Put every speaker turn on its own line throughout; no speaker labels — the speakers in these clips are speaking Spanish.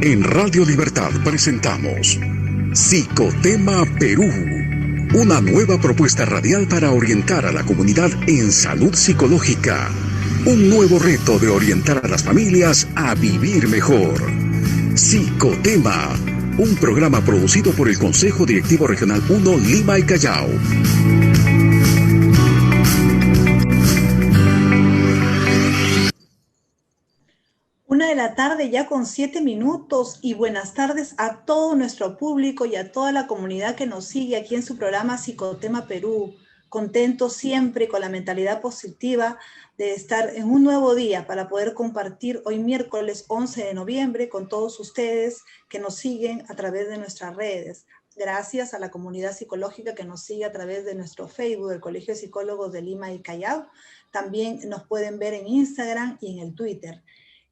En Radio Libertad presentamos Psicotema Perú, una nueva propuesta radial para orientar a la comunidad en salud psicológica. Un nuevo reto de orientar a las familias a vivir mejor. Psicotema, un programa producido por el Consejo Directivo Regional 1 Lima y Callao.
1 de la tarde ya con 7 minutos, y buenas tardes a todo nuestro público y a toda la comunidad que nos sigue aquí en su programa Psicotema Perú. Contentos siempre con la mentalidad positiva de estar en un nuevo día para poder compartir hoy miércoles 11 de noviembre con todos ustedes que nos siguen a través de nuestras redes. Gracias a la comunidad psicológica que nos sigue a través de nuestro Facebook, del Colegio de Psicólogos de Lima y Callao. También nos pueden ver en Instagram y en el Twitter.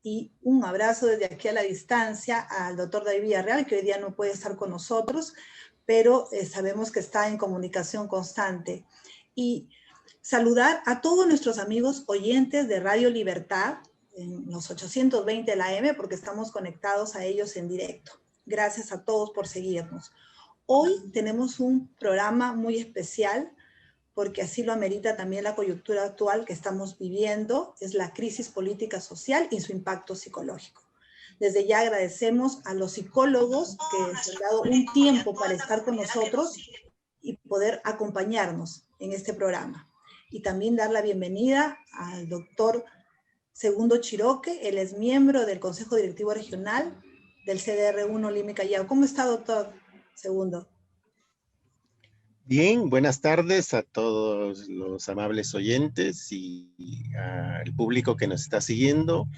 Y un abrazo desde aquí a la distancia al doctor David Villarreal, que hoy día no puede estar con nosotros, pero sabemos que está en comunicación constante. Y saludar a todos nuestros amigos oyentes de Radio Libertad, en los 820 de la AM, porque estamos conectados a ellos en directo. Gracias a todos por seguirnos. Hoy tenemos un programa muy especial, porque así lo amerita también la coyuntura actual que estamos viviendo, es la crisis política social y su impacto psicológico. Desde ya agradecemos a los psicólogos que se han dado un tiempo para estar con nosotros y poder acompañarnos en este programa. Y también dar la bienvenida al doctor Segundo Chiroque. Él es miembro del Consejo Directivo Regional del CDR1 Lima y Callao. ¿Cómo está, doctor Segundo?
Bien, buenas tardes a todos los amables oyentes y al público que nos está siguiendo.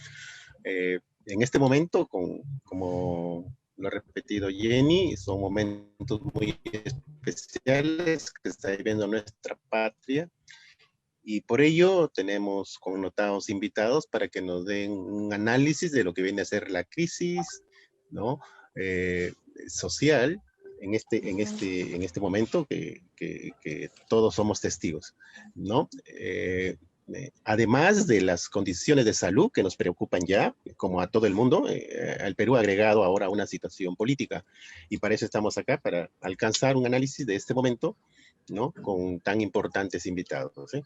En este momento, como lo ha repetido Jenny, son momentos muy especiales que está viviendo nuestra patria, y por ello tenemos connotados invitados para que nos den un análisis de lo que viene a ser la crisis, ¿no? Social en este momento que todos somos testigos, ¿no? Además de las condiciones de salud que nos preocupan ya, como a todo el mundo, el Perú ha agregado ahora una situación política, y para eso estamos acá, para alcanzar un análisis de este momento, ¿no? Con tan importantes invitados, ¿sí?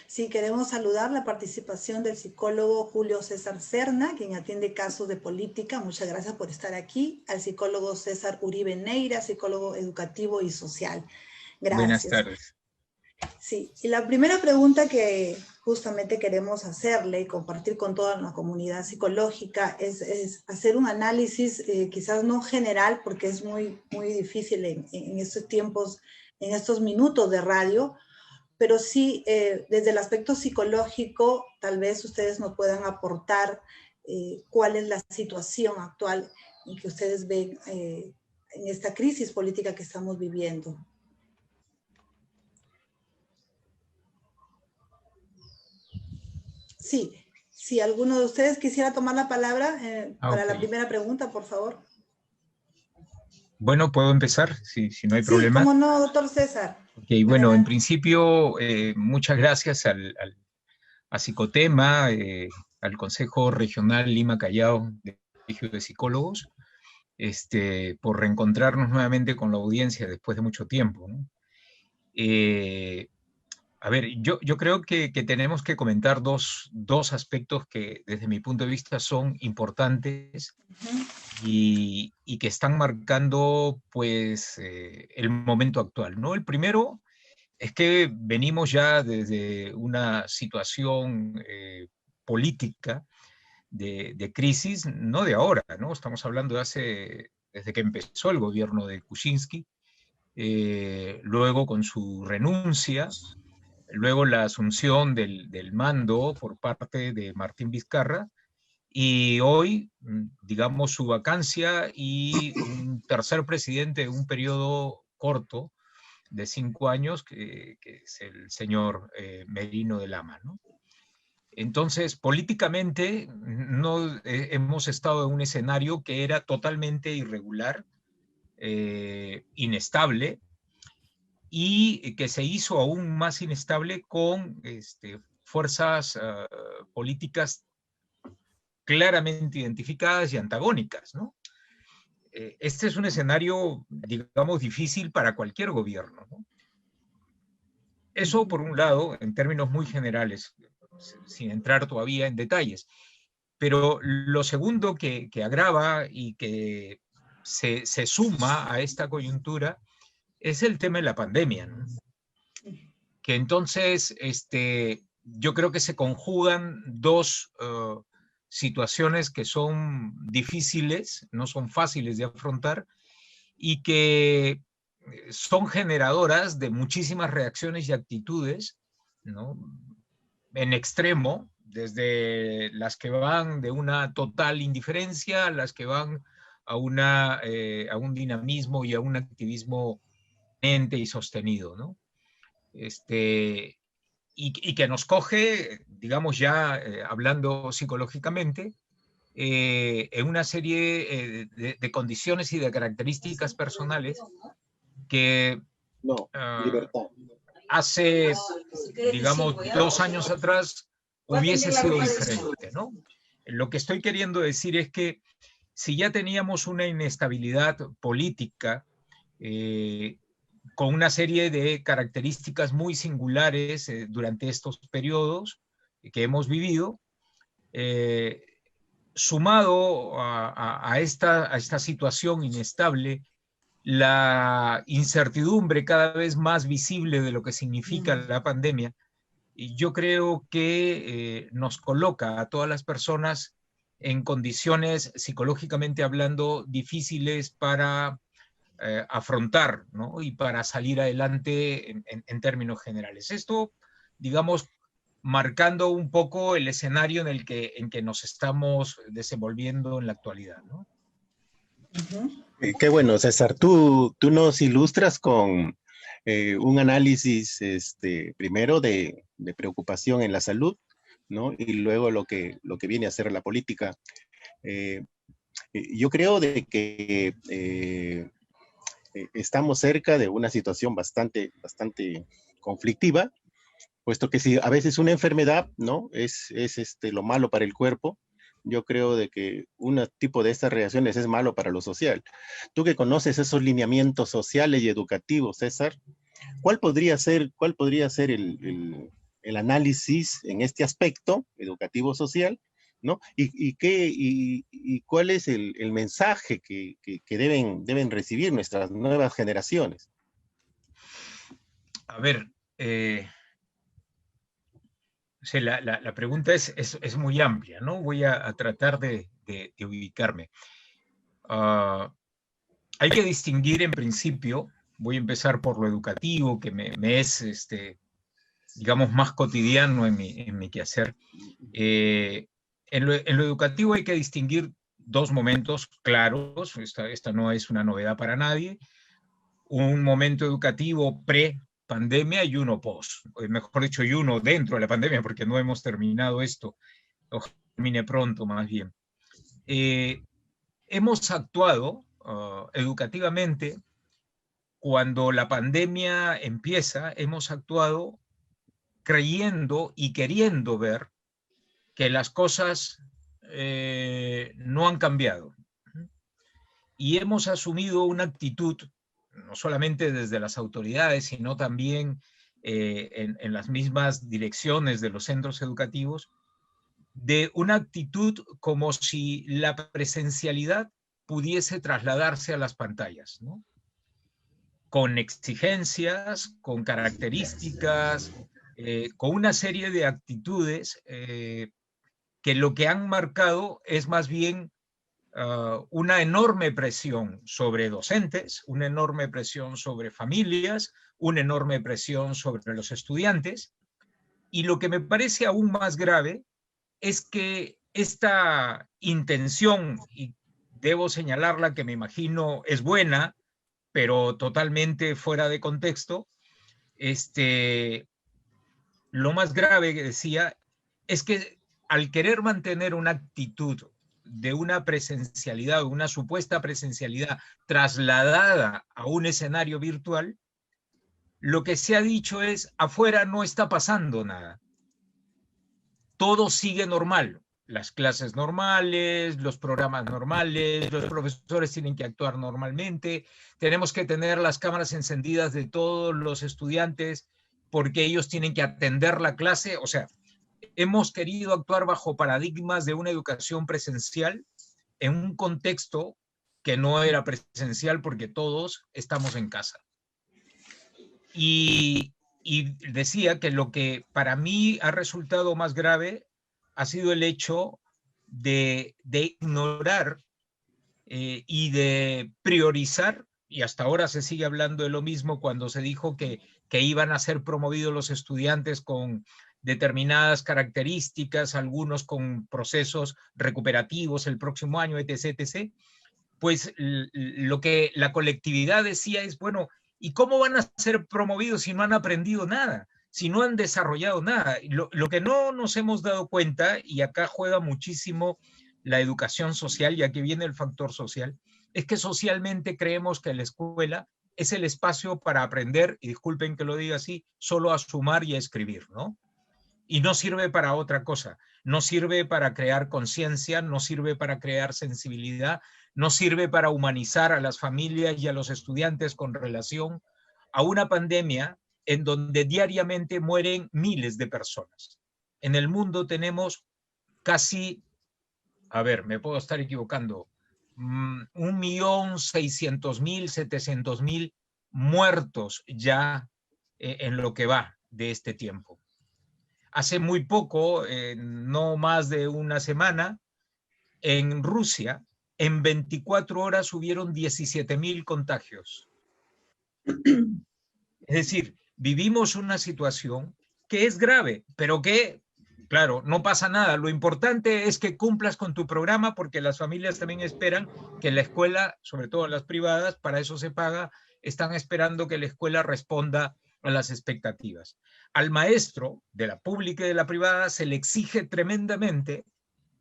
Sí, queremos saludar la participación del psicólogo Julio César Serna, quien atiende casos de política. Muchas gracias por estar aquí. Al psicólogo César Uribe Neira, psicólogo educativo y social. Gracias.
Buenas tardes.
Sí, y la primera pregunta que justamente queremos hacerle y compartir con toda la comunidad psicológica es hacer un análisis, quizás no general, porque es muy difícil en estos tiempos, en estos minutos de radio, pero sí desde el aspecto psicológico, tal vez ustedes nos puedan aportar cuál es la situación actual en que ustedes ven en esta crisis política que estamos viviendo. Sí, si alguno de ustedes quisiera tomar la palabra para la primera pregunta, por favor.
Bueno, ¿puedo empezar? Si no hay problema.
Sí, cómo no, doctor César.
Ok, bueno, en principio, muchas gracias a Psicotema, al Consejo Regional Lima Callao del Colegio de Psicólogos, por reencontrarnos nuevamente con la audiencia después de mucho tiempo, ¿no? A ver, yo creo que tenemos que comentar dos aspectos que desde mi punto de vista son importantes y que están marcando pues el momento actual, ¿no? El primero es que venimos ya desde una situación política de crisis, no de ahora, ¿no? Estamos hablando desde que empezó el gobierno de Kuczynski, luego con su renuncia, luego la asunción del mando por parte de Martín Vizcarra, y hoy, digamos, su vacancia y un tercer presidente de un periodo corto de 5 años, que es el señor Merino de Lama, ¿no? Entonces, políticamente, no hemos estado en un escenario que era totalmente irregular, inestable, y que se hizo aún más inestable con fuerzas políticas claramente identificadas y antagónicas, ¿no? Este es un escenario, digamos, difícil para cualquier gobierno, ¿no? Eso por un lado, en términos muy generales, sin entrar todavía en detalles. Pero lo segundo que agrava y que se suma a esta coyuntura es el tema de la pandemia, ¿no? Que entonces yo creo que se conjugan dos situaciones que son difíciles, no son fáciles de afrontar, y que son generadoras de muchísimas reacciones y actitudes, ¿no? En extremo, desde las que van de una total indiferencia a las que van a un dinamismo y a un activismo permanente y sostenido, ¿no? Y que nos coge, digamos ya hablando psicológicamente, en una serie de condiciones y de características personales que hace, digamos, 2 años atrás hubiese sido diferente, ¿no? Lo que estoy queriendo decir es que si ya teníamos una inestabilidad política con una serie de características muy singulares durante estos periodos que hemos vivido, sumado a esta situación inestable, la incertidumbre cada vez más visible de lo que significa la pandemia, y yo creo que nos coloca a todas las personas en condiciones psicológicamente hablando difíciles para afrontar, ¿no? Y para salir adelante en términos generales. Esto, digamos, marcando un poco el escenario en que nos estamos desenvolviendo en la actualidad, ¿no?
Qué bueno, César. Tú nos ilustras con un análisis primero de preocupación en la salud, ¿no? Y luego lo que viene a ser la política. Yo creo de que estamos cerca de una situación bastante conflictiva, puesto que si a veces una enfermedad, ¿no? es lo malo para el cuerpo, yo creo de que un tipo de estas reacciones es malo para lo social. Tú que conoces esos lineamientos sociales y educativos, César, ¿cuál podría ser el análisis en este aspecto educativo-social, ¿no? ¿Y cuál es el mensaje que deben recibir nuestras nuevas generaciones?
A ver, o sea, la pregunta es muy amplia, ¿no? Voy a tratar de ubicarme. Hay que distinguir en principio, voy a empezar por lo educativo, que me es, digamos, más cotidiano en mi quehacer. En lo educativo hay que distinguir 2 momentos claros, esta no es una novedad para nadie, un momento educativo pre-pandemia y uno post, mejor dicho, y uno dentro de la pandemia, porque no hemos terminado esto, ojalá termine pronto más bien. Hemos actuado educativamente cuando la pandemia empieza, hemos actuado creyendo y queriendo ver que las cosas no han cambiado. Y hemos asumido una actitud, no solamente desde las autoridades, sino también en las mismas direcciones de los centros educativos, de una actitud como si la presencialidad pudiese trasladarse a las pantallas, ¿no? Con exigencias, con características, con una serie de actitudes que lo que han marcado es más bien una enorme presión sobre docentes, una enorme presión sobre familias, una enorme presión sobre los estudiantes. Y lo que me parece aún más grave es que esta intención, y debo señalarla que me imagino es buena, pero totalmente fuera de contexto, lo más grave que decía es que al querer mantener una actitud de una presencialidad, una supuesta presencialidad trasladada a un escenario virtual, lo que se ha dicho es, afuera no está pasando nada. Todo sigue normal. las clases normales, los programas normales, los profesores tienen que actuar normalmente, tenemos que tener las cámaras encendidas de todos los estudiantes porque ellos tienen que atender la clase. O sea, hemos querido actuar bajo paradigmas de una educación presencial en un contexto que no era presencial porque todos estamos en casa. Y decía que lo que para mí ha resultado más grave ha sido el hecho de ignorar y de priorizar, y hasta ahora se sigue hablando de lo mismo cuando se dijo que iban a ser promovidos los estudiantes con determinadas características, algunos con procesos recuperativos el próximo año, etc., etc., pues lo que la colectividad decía es, bueno, ¿y cómo van a ser promovidos si no han aprendido nada? Si no han desarrollado nada. Lo que no nos hemos dado cuenta, y acá juega muchísimo la educación social, y aquí viene el factor social, es que socialmente creemos que la escuela es el espacio para aprender, y disculpen que lo diga así, solo a sumar y a escribir, ¿no? Y no sirve para otra cosa. No sirve para crear conciencia, no sirve para crear sensibilidad, no sirve para humanizar a las familias y a los estudiantes con relación a una pandemia en donde diariamente mueren miles de personas. En el mundo tenemos casi, a ver, me puedo estar equivocando, 1.600.000, 700.000 muertos ya en lo que va de este tiempo. Hace muy poco, no más de una semana, en Rusia, en 24 horas hubieron 17.000 contagios. Es decir, vivimos una situación que es grave, pero que, claro, no pasa nada. Lo importante es que cumplas con tu programa, porque las familias también esperan que la escuela, sobre todo las privadas, para eso se paga, están esperando que la escuela responda a las expectativas. Al maestro de la pública y de la privada se le exige tremendamente,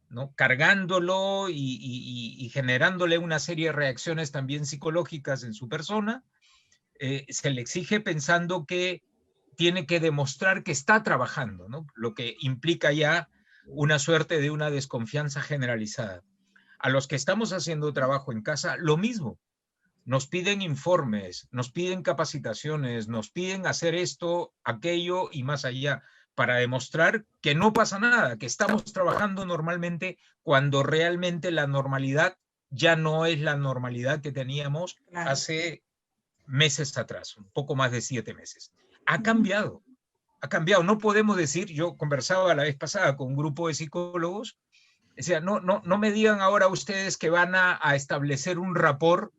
¿no?, cargándolo y generándole una serie de reacciones también psicológicas en su persona. Se le exige pensando que tiene que demostrar que está trabajando, ¿no?, lo que implica ya una suerte de una desconfianza generalizada. A los que estamos haciendo trabajo en casa, lo mismo. Nos piden informes, nos piden capacitaciones, nos piden hacer esto, aquello y más allá, para demostrar que no pasa nada, que estamos trabajando normalmente cuando realmente la normalidad ya no es la normalidad que teníamos hace meses atrás, un poco más de 7 meses. Ha cambiado. No podemos decir, yo conversaba la vez pasada con un grupo de psicólogos, decía, no me digan ahora ustedes que van a establecer un rapport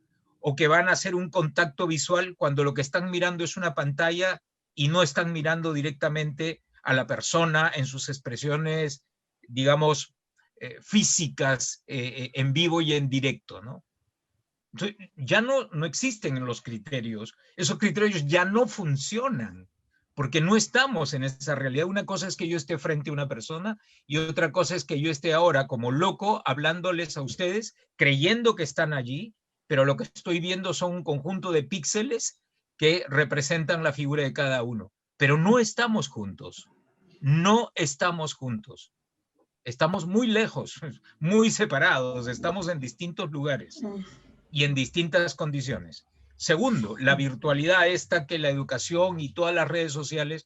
o que van a hacer un contacto visual cuando lo que están mirando es una pantalla y no están mirando directamente a la persona en sus expresiones, digamos, físicas, en vivo y en directo, ¿no? Entonces, ya no existen los criterios, esos criterios ya no funcionan, porque no estamos en esa realidad. Una cosa es que yo esté frente a una persona y otra cosa es que yo esté ahora como loco hablándoles a ustedes, creyendo que están allí, pero lo que estoy viendo son un conjunto de píxeles que representan la figura de cada uno. Pero no estamos juntos, no estamos juntos. Estamos muy lejos, muy separados, estamos en distintos lugares y en distintas condiciones. Segundo, la virtualidad esta que la educación y todas las redes sociales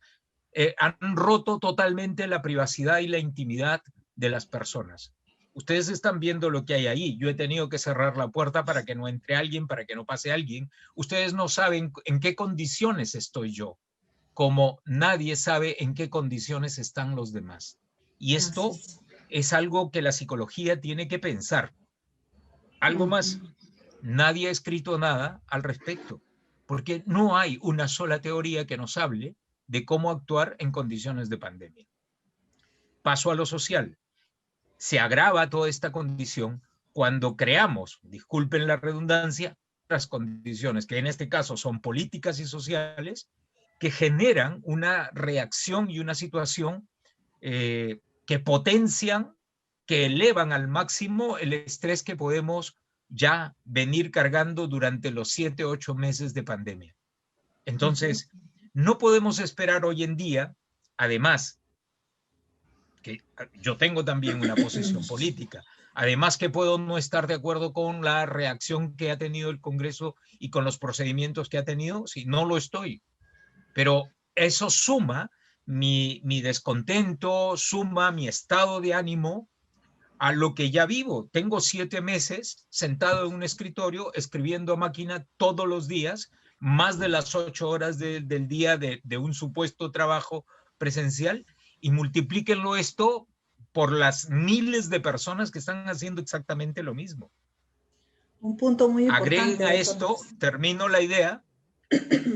han roto totalmente la privacidad y la intimidad de las personas. Ustedes están viendo lo que hay ahí. Yo he tenido que cerrar la puerta para que no entre alguien, para que no pase alguien. Ustedes no saben en qué condiciones estoy yo, como nadie sabe en qué condiciones están los demás. Y esto es algo que la psicología tiene que pensar. Algo más, nadie ha escrito nada al respecto, porque no hay una sola teoría que nos hable de cómo actuar en condiciones de pandemia. Paso a lo social. Se agrava toda esta condición cuando creamos, disculpen la redundancia, otras condiciones que en este caso son políticas y sociales que generan una reacción y una situación que potencian, que elevan al máximo el estrés que podemos ya venir cargando durante los 7, 8 meses de pandemia. Entonces, no podemos esperar hoy en día, además, que yo tengo también una posición política. Además que puedo no estar de acuerdo con la reacción que ha tenido el Congreso y con los procedimientos que ha tenido, si no lo estoy. Pero eso suma mi descontento, suma mi estado de ánimo a lo que ya vivo. Tengo 7 meses sentado en un escritorio escribiendo a máquina todos los días, más de las 8 horas del día de un supuesto trabajo presencial, y multiplíquenlo esto por las miles de personas que están haciendo exactamente lo mismo.
Un punto muy
Agreguen
importante,
a
doctor.
esto, termino la idea,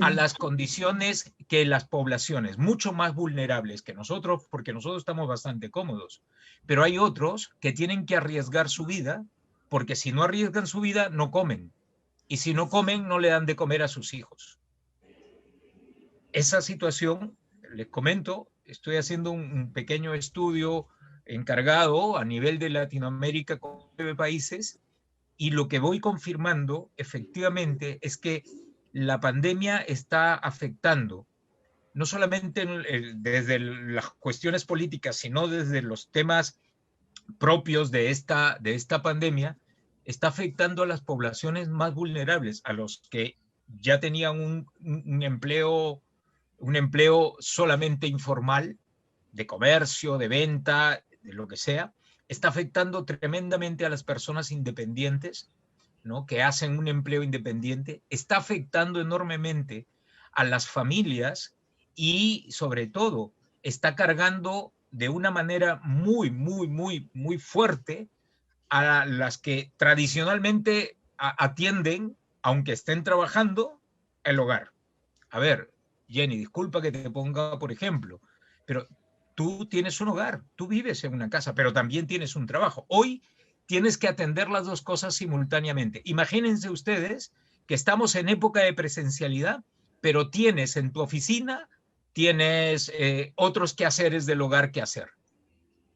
a las condiciones que las poblaciones mucho más vulnerables que nosotros, porque nosotros estamos bastante cómodos, pero hay otros que tienen que arriesgar su vida, porque si no arriesgan su vida, no comen. Y si no comen, no le dan de comer a sus hijos. Esa situación, les comento, estoy haciendo un pequeño estudio encargado a nivel de Latinoamérica con 9 países, y lo que voy confirmando efectivamente es que la pandemia está afectando no solamente desde las cuestiones políticas, sino desde los temas propios de esta pandemia, está afectando a las poblaciones más vulnerables, a los que ya tenían un empleo solamente informal, de comercio, de venta, de lo que sea. Está afectando tremendamente a las personas independientes, ¿no?, que hacen un empleo independiente. Está afectando enormemente a las familias y, sobre todo, está cargando de una manera muy, muy, muy, muy fuerte a las que tradicionalmente atienden, aunque estén trabajando, el hogar. A ver, Jenny, disculpa que te ponga por ejemplo, pero tú tienes un hogar, tú vives en una casa, pero también tienes un trabajo. Hoy tienes que atender las dos cosas simultáneamente. Imagínense ustedes que estamos en época de presencialidad, pero tienes en tu oficina, tienes otros quehaceres del hogar que hacer.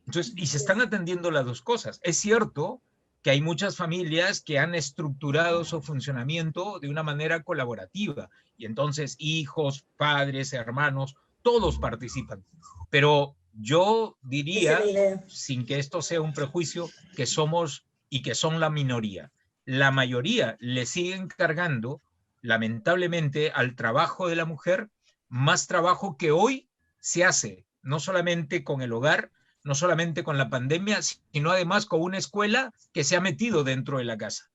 Entonces, y se están atendiendo las dos cosas. Es cierto que hay muchas familias que han estructurado su funcionamiento de una manera colaborativa, y entonces hijos, padres, hermanos, todos participan. Pero yo diría, sin que esto sea un prejuicio, que somos y que son la minoría. La mayoría le siguen cargando, lamentablemente, al trabajo de la mujer más trabajo que hoy se hace, no solamente con el hogar, no solamente con la pandemia, sino además con una escuela que se ha metido dentro de la casa.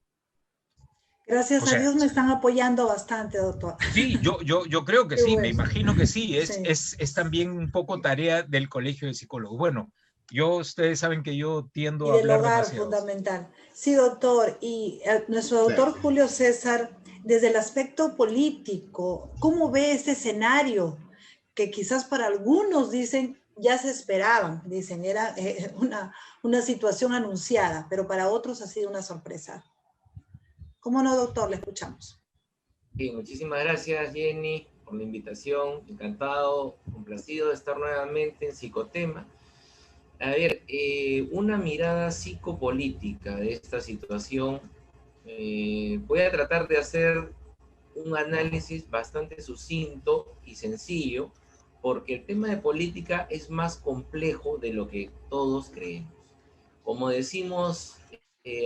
Gracias a Dios me están apoyando bastante, doctor.
Sí, yo creo que sí,
bueno.
Me imagino que sí. Es también un poco tarea del Colegio de Psicólogos. Bueno, ustedes saben que yo tiendo a hablar
hogar,
demasiado.
Fundamental. Sí, doctor. Y nuestro doctor Julio César, desde el aspecto político, ¿cómo ve este escenario? Que quizás para algunos dicen, ya se esperaban, dicen, era una situación anunciada, pero para otros ha sido una sorpresa. ¿Cómo no, doctor? Le escuchamos.
Sí, muchísimas gracias, Jenny, por la invitación. Encantado, complacido de estar nuevamente en Psicotema. A ver, una mirada psicopolítica de esta situación. Voy a tratar de hacer un análisis bastante sucinto y sencillo, porque el tema de política es más complejo de lo que todos creemos. Como decimos,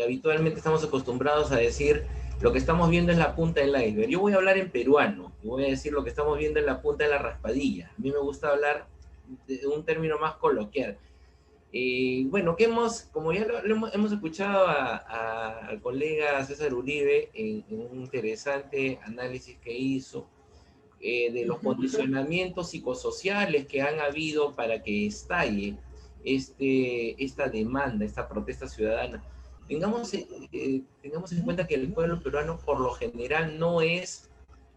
habitualmente estamos acostumbrados a decir, lo que estamos viendo es la punta del iceberg. Yo voy a hablar en peruano, y voy a decir lo que estamos viendo es la punta de la raspadilla. A mí me gusta hablar de un término más coloquial. Bueno, como ya hemos escuchado al colega César Uribe en un interesante análisis que hizo, de los condicionamientos psicosociales que han habido para que estalle esta demanda, esta protesta ciudadana. Tengamos en cuenta que el pueblo peruano por lo general no es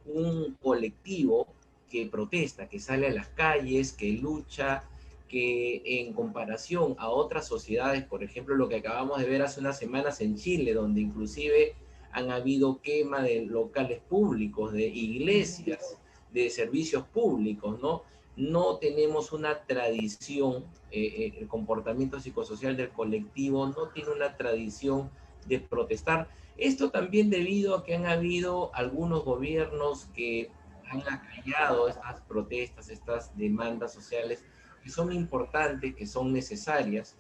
un colectivo que protesta, que sale a las calles, que lucha, que en comparación a otras sociedades, por ejemplo, lo que acabamos de ver hace unas semanas en Chile, donde inclusive han habido quema de locales públicos, de iglesias, de servicios públicos, ¿no? No tenemos una tradición, el comportamiento psicosocial del colectivo no tiene una tradición de protestar. Esto también debido a que han habido algunos gobiernos que han acallado estas protestas, estas demandas sociales, que son importantes, que son necesarias,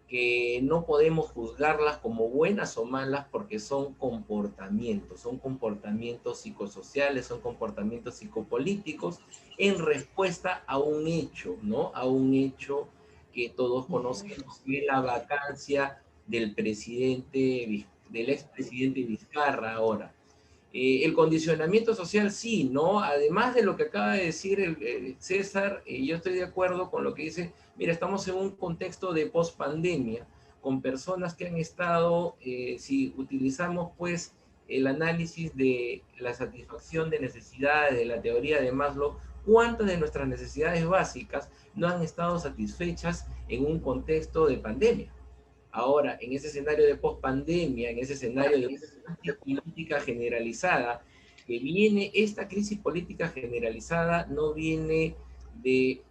que no podemos juzgarlas como buenas o malas porque son comportamientos psicosociales, son comportamientos psicopolíticos en respuesta a un hecho, ¿no? A un hecho que todos conocemos, que es la vacancia del expresidente Vizcarra ahora. El condicionamiento social sí, ¿no? Además de lo que acaba de decir el César, yo estoy de acuerdo con lo que dice, mira, estamos en un contexto de post-pandemia, con personas que han estado, si utilizamos pues el análisis de la satisfacción de necesidades, de la teoría de Maslow, ¿cuántas de nuestras necesidades básicas no han estado satisfechas en un contexto de pandemia? Ahora, en ese escenario de post-pandemia, en ese escenario de política generalizada, que viene, esta crisis política generalizada no viene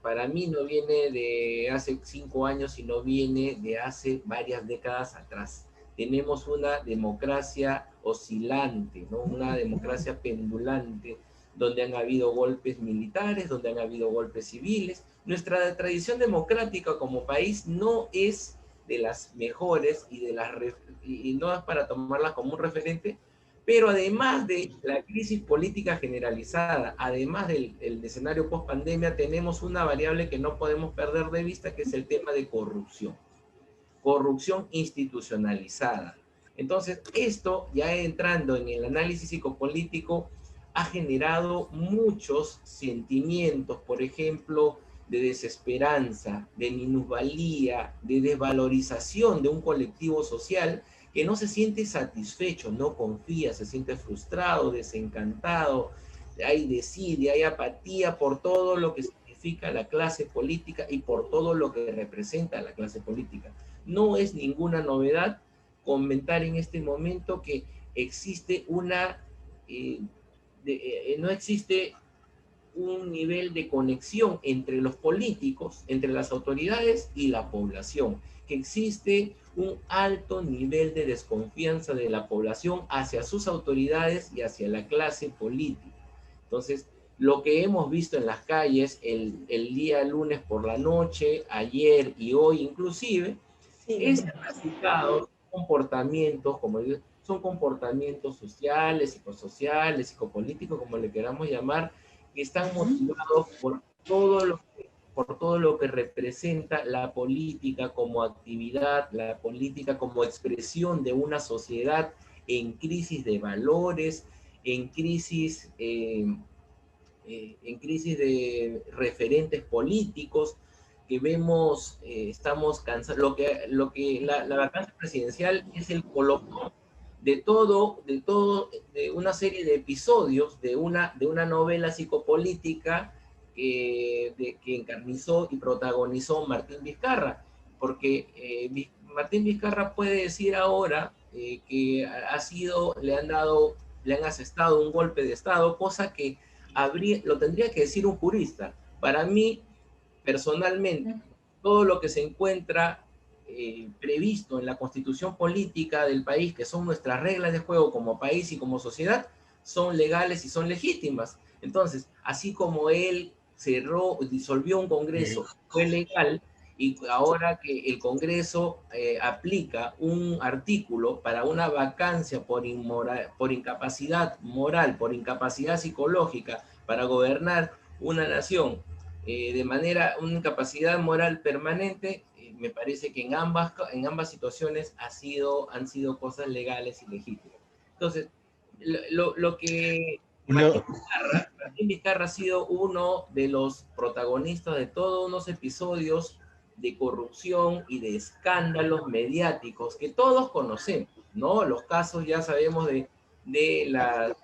para mí no viene de hace 5 años, sino viene de hace varias décadas atrás. Tenemos una democracia oscilante, ¿no? Una democracia pendulante, donde han habido golpes militares, donde han habido golpes civiles. Nuestra tradición democrática como país no es de las mejores y no es para tomarlas como un referente, pero además de la crisis política generalizada, además del escenario post-pandemia, tenemos una variable que no podemos perder de vista, que es el tema de corrupción institucionalizada. Entonces, esto, ya entrando en el análisis psicopolítico, ha generado muchos sentimientos, por ejemplo, de desesperanza, de minusvalía, de desvalorización de un colectivo social que no se siente satisfecho, no confía, se siente frustrado, desencantado, hay desidia, hay apatía por todo lo que significa la clase política y por todo lo que representa la clase política. No es ninguna novedad comentar en este momento que existe no existe un nivel de conexión entre los políticos, entre las autoridades y la población, que existe un alto nivel de desconfianza de la población hacia sus autoridades y hacia la clase política. Entonces, lo que hemos visto en las calles el día lunes por la noche, ayer y hoy inclusive, es resultado comportamientos, como digo, son comportamientos sociales, psicosociales, psicopolíticos, como le queramos llamar, que están motivados por todo lo que representa la política como actividad, la política como expresión de una sociedad en crisis de valores, en crisis de referentes políticos, que vemos, estamos cansados, la vacancia presidencial es el colofón de una serie de episodios de una novela psicopolítica que encarnizó y protagonizó Martín Vizcarra, porque Martín Vizcarra puede decir ahora que le han asestado un golpe de Estado, cosa que lo tendría que decir un jurista. Para mí, personalmente, todo lo que se encuentra previsto en la constitución política del país, que son nuestras reglas de juego como país y como sociedad, son legales y son legítimas. Entonces, así como él disolvió un Congreso, fue legal, y ahora que el Congreso aplica un artículo para una vacancia por incapacidad moral, por incapacidad psicológica para gobernar una nación una incapacidad moral permanente, me parece que en ambas situaciones han sido cosas legales y legítimas. Entonces, lo que Martín Vizcarra ha sido uno de los protagonistas de todos unos episodios de corrupción y de escándalos mediáticos que todos conocemos, ¿no? Los casos ya sabemos de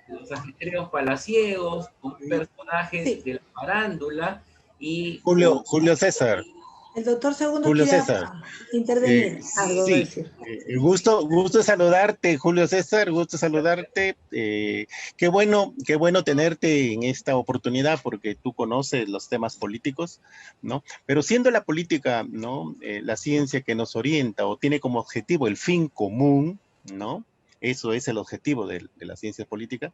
los ajetreos palaciegos, con personajes de la farándula y...
Julio César.
El doctor Segundo
Julio
quiere
César.
intervenir.
Sí, gusto saludarte, Julio César, gusto saludarte. Qué bueno tenerte en esta oportunidad porque tú conoces los temas políticos, ¿no? Pero siendo la política, ¿no? La ciencia que nos orienta o tiene como objetivo el fin común, ¿no? eso es el objetivo de la ciencia política.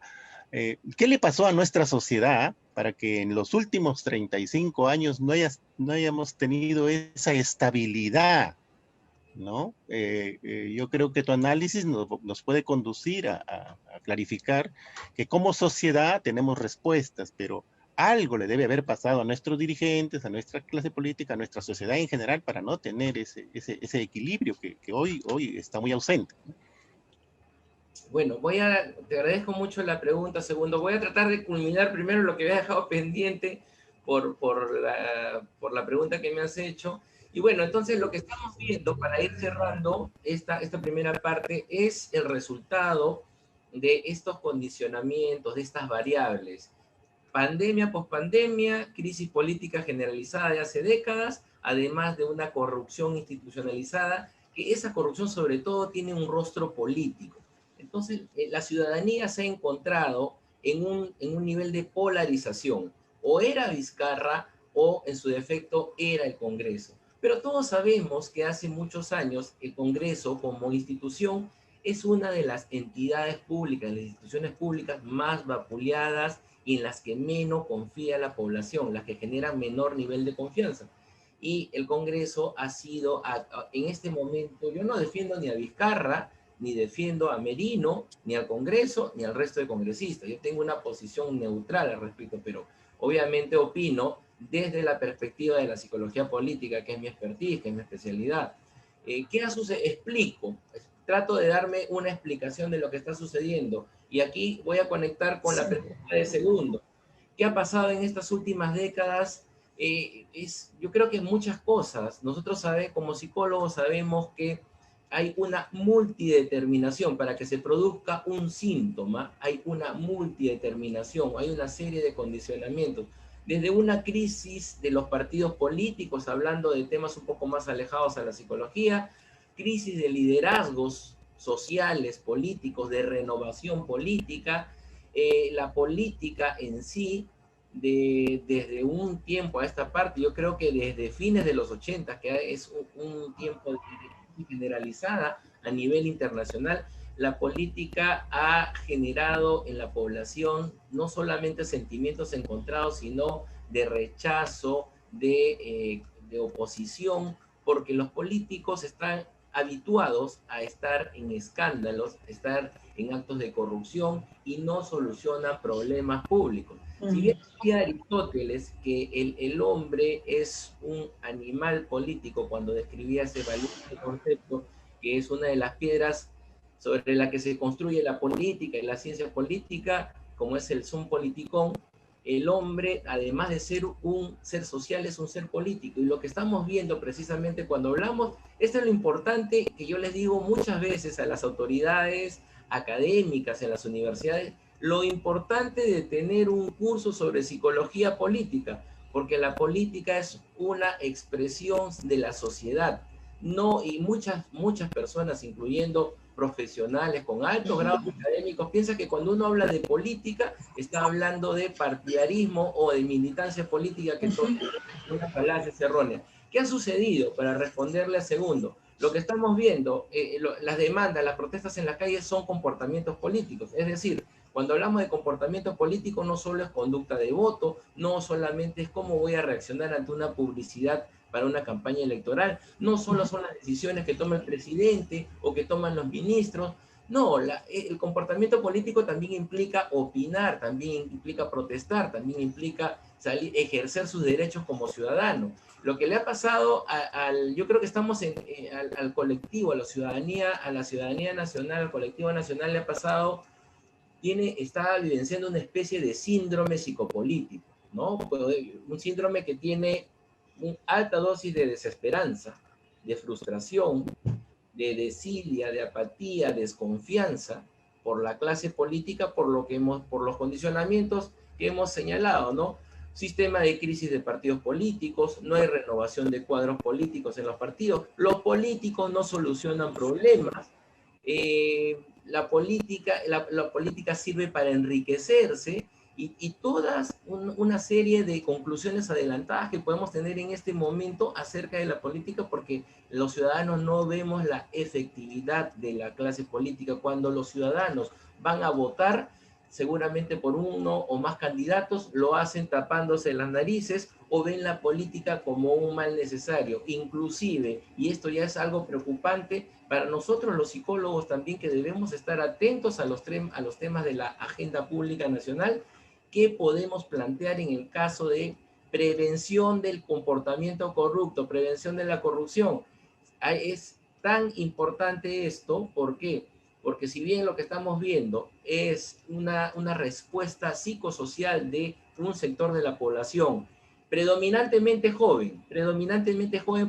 ¿Qué le pasó a nuestra sociedad para que en los últimos 35 años no hayamos tenido esa estabilidad, ¿no? Yo creo que tu análisis nos puede conducir a clarificar que como sociedad tenemos respuestas, pero algo le debe haber pasado a nuestros dirigentes, a nuestra clase política, a nuestra sociedad en general, para no tener ese equilibrio que hoy está muy ausente.
Bueno, te agradezco mucho la pregunta. Segundo, voy a tratar de culminar primero lo que había dejado pendiente por la pregunta que me has hecho. Y bueno, entonces lo que estamos viendo para ir cerrando esta primera parte es el resultado de estos condicionamientos, de estas variables. Pandemia, pospandemia, crisis política generalizada de hace décadas, además de una corrupción institucionalizada, que esa corrupción sobre todo tiene un rostro político. Entonces, la ciudadanía se ha encontrado en un nivel de polarización. O era Vizcarra o, en su defecto, era el Congreso. Pero todos sabemos que hace muchos años el Congreso, como institución, es una de las entidades públicas, las instituciones públicas más vapuleadas y en las que menos confía la población, las que generan menor nivel de confianza. Y el Congreso ha sido, en este momento, yo no defiendo ni a Vizcarra, ni defiendo a Merino, ni al Congreso, ni al resto de congresistas. Yo tengo una posición neutral al respecto, pero obviamente opino desde la perspectiva de la psicología política, que es mi expertise, que es mi especialidad. ¿Qué ha sucedido? Explico. Trato de darme una explicación de lo que está sucediendo. Y aquí voy a conectar con la pregunta de segundo. ¿Qué ha pasado en estas últimas décadas? Yo creo que muchas cosas. Nosotros como psicólogos sabemos que hay una multideterminación. Para que se produzca un síntoma, hay una multideterminación, hay una serie de condicionamientos. Desde una crisis de los partidos políticos, hablando de temas un poco más alejados a la psicología, crisis de liderazgos sociales, políticos, de renovación política, la política en sí, desde un tiempo a esta parte, yo creo que desde fines de los 80, que es un tiempo generalizada a nivel internacional, la política ha generado en la población no solamente sentimientos encontrados, sino de rechazo, de oposición, porque los políticos están habituados a estar en escándalos, estar en actos de corrupción y no solucionan problemas públicos. Si bien decía Aristóteles que el hombre es un animal político cuando describía ese valioso concepto, que es una de las piedras sobre la que se construye la política y la ciencia política, como es el Sum Politikon, el hombre, además de ser un ser social, es un ser político. Y lo que estamos viendo precisamente cuando hablamos, esto es lo importante que yo les digo muchas veces a las autoridades académicas en las universidades, lo importante de tener un curso sobre psicología política, porque la política es una expresión de la sociedad. No, y muchas personas, incluyendo profesionales con altos grados académicos, piensan que cuando uno habla de política, está hablando de partidarismo o de militancia política, que son unas falacias erróneas. ¿Qué ha sucedido? Para responderle a segundo, lo que estamos viendo, las demandas, las protestas en las calles son comportamientos políticos, es decir, cuando hablamos de comportamiento político no solo es conducta de voto, no solamente es cómo voy a reaccionar ante una publicidad para una campaña electoral, no solo son las decisiones que toma el presidente o que toman los ministros, no, el comportamiento político también implica opinar, también implica protestar, también implica ejercer sus derechos como ciudadano. Lo que le ha pasado yo creo que estamos al colectivo, a la ciudadanía nacional, al colectivo nacional le ha pasado, está vivenciando una especie de síndrome psicopolítico, ¿no? Un síndrome que tiene una alta dosis de desesperanza, de frustración, de desidia, de apatía, desconfianza por la clase política, por los condicionamientos que hemos señalado, ¿no? Sistema de crisis de partidos políticos, no hay renovación de cuadros políticos en los partidos, los políticos no solucionan problemas, la política sirve para enriquecerse y todas una serie de conclusiones adelantadas que podemos tener en este momento acerca de la política, porque los ciudadanos no vemos la efectividad de la clase política. Cuando los ciudadanos van a votar, seguramente por uno o más candidatos, lo hacen tapándose las narices o ven la política como un mal necesario. Inclusive, y esto ya es algo preocupante para nosotros los psicólogos también, que debemos estar atentos a los temas de la agenda pública nacional, que podemos plantear en el caso de prevención del comportamiento corrupto, prevención de la corrupción. Es tan importante esto, ¿por qué? Porque si bien lo que estamos viendo es una respuesta psicosocial de un sector de la población, predominantemente joven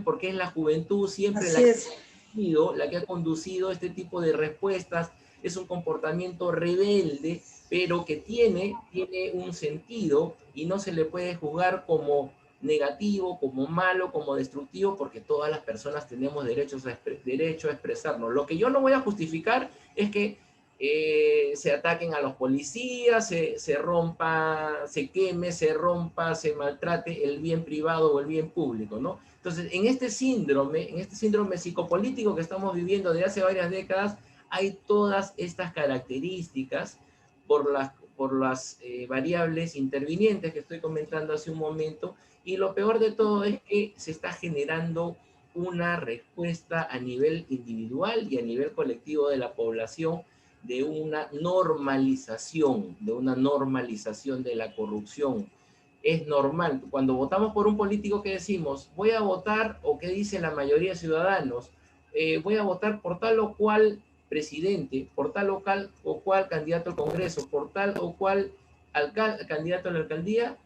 porque es la juventud siempre la que ha conducido este tipo de respuestas, es un comportamiento rebelde, pero que tiene un sentido y no se le puede juzgar como negativo, como malo, como destructivo, porque todas las personas tenemos derecho a expresarnos. Lo que yo no voy a justificar es que se ataquen a los policías, se rompa, se queme, se rompa, se maltrate el bien privado o el bien público, ¿no? Entonces, en este síndrome psicopolítico que estamos viviendo desde hace varias décadas, hay todas estas características por las variables intervinientes que estoy comentando hace un momento, y lo peor de todo es que se está generando una respuesta a nivel individual y a nivel colectivo de la población de una normalización de la corrupción. Es normal, cuando votamos por un político, que decimos, voy a votar, o que dice la mayoría de ciudadanos, voy a votar por tal o cual presidente, por tal o cual candidato al Congreso, por tal o cual candidato a la alcaldía,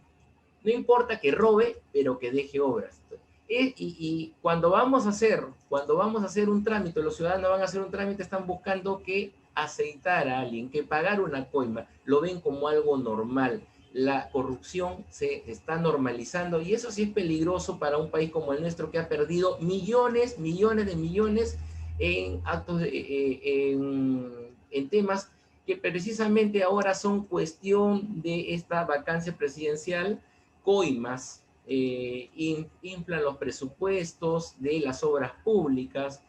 no importa que robe, pero que deje obras. Y cuando vamos a hacer un trámite, los ciudadanos van a hacer un trámite, están buscando que aceitar a alguien, que pagar una coima, lo ven como algo normal. La corrupción se está normalizando, y eso sí es peligroso para un país como el nuestro, que ha perdido millones de millones en actos, en temas que precisamente ahora son cuestión de esta vacancia presidencial. Coimas, inflan los presupuestos de las obras públicas,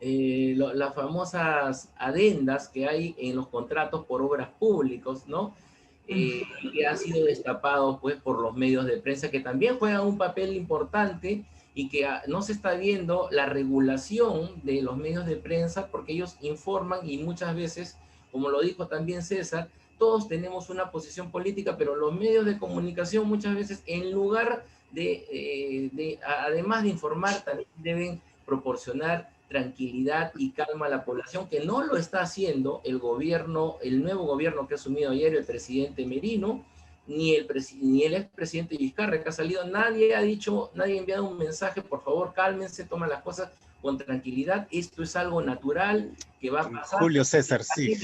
las famosas adendas que hay en los contratos por obras públicas, ¿no? Que han sido destapados, pues, por los medios de prensa, que también juegan un papel importante, y que no se está viendo la regulación de los medios de prensa, porque ellos informan, y muchas veces, como lo dijo también César, todos tenemos una posición política, pero los medios de comunicación muchas veces, en lugar además de informar, también deben proporcionar tranquilidad y calma a la población, que no lo está haciendo el nuevo gobierno que ha asumido ayer el presidente Merino, ni el expresidente Vizcarra, que ha salido. Nadie ha enviado un mensaje: por favor, cálmense, tomen las cosas con tranquilidad, esto es algo natural que va a pasar.
Julio César, sí.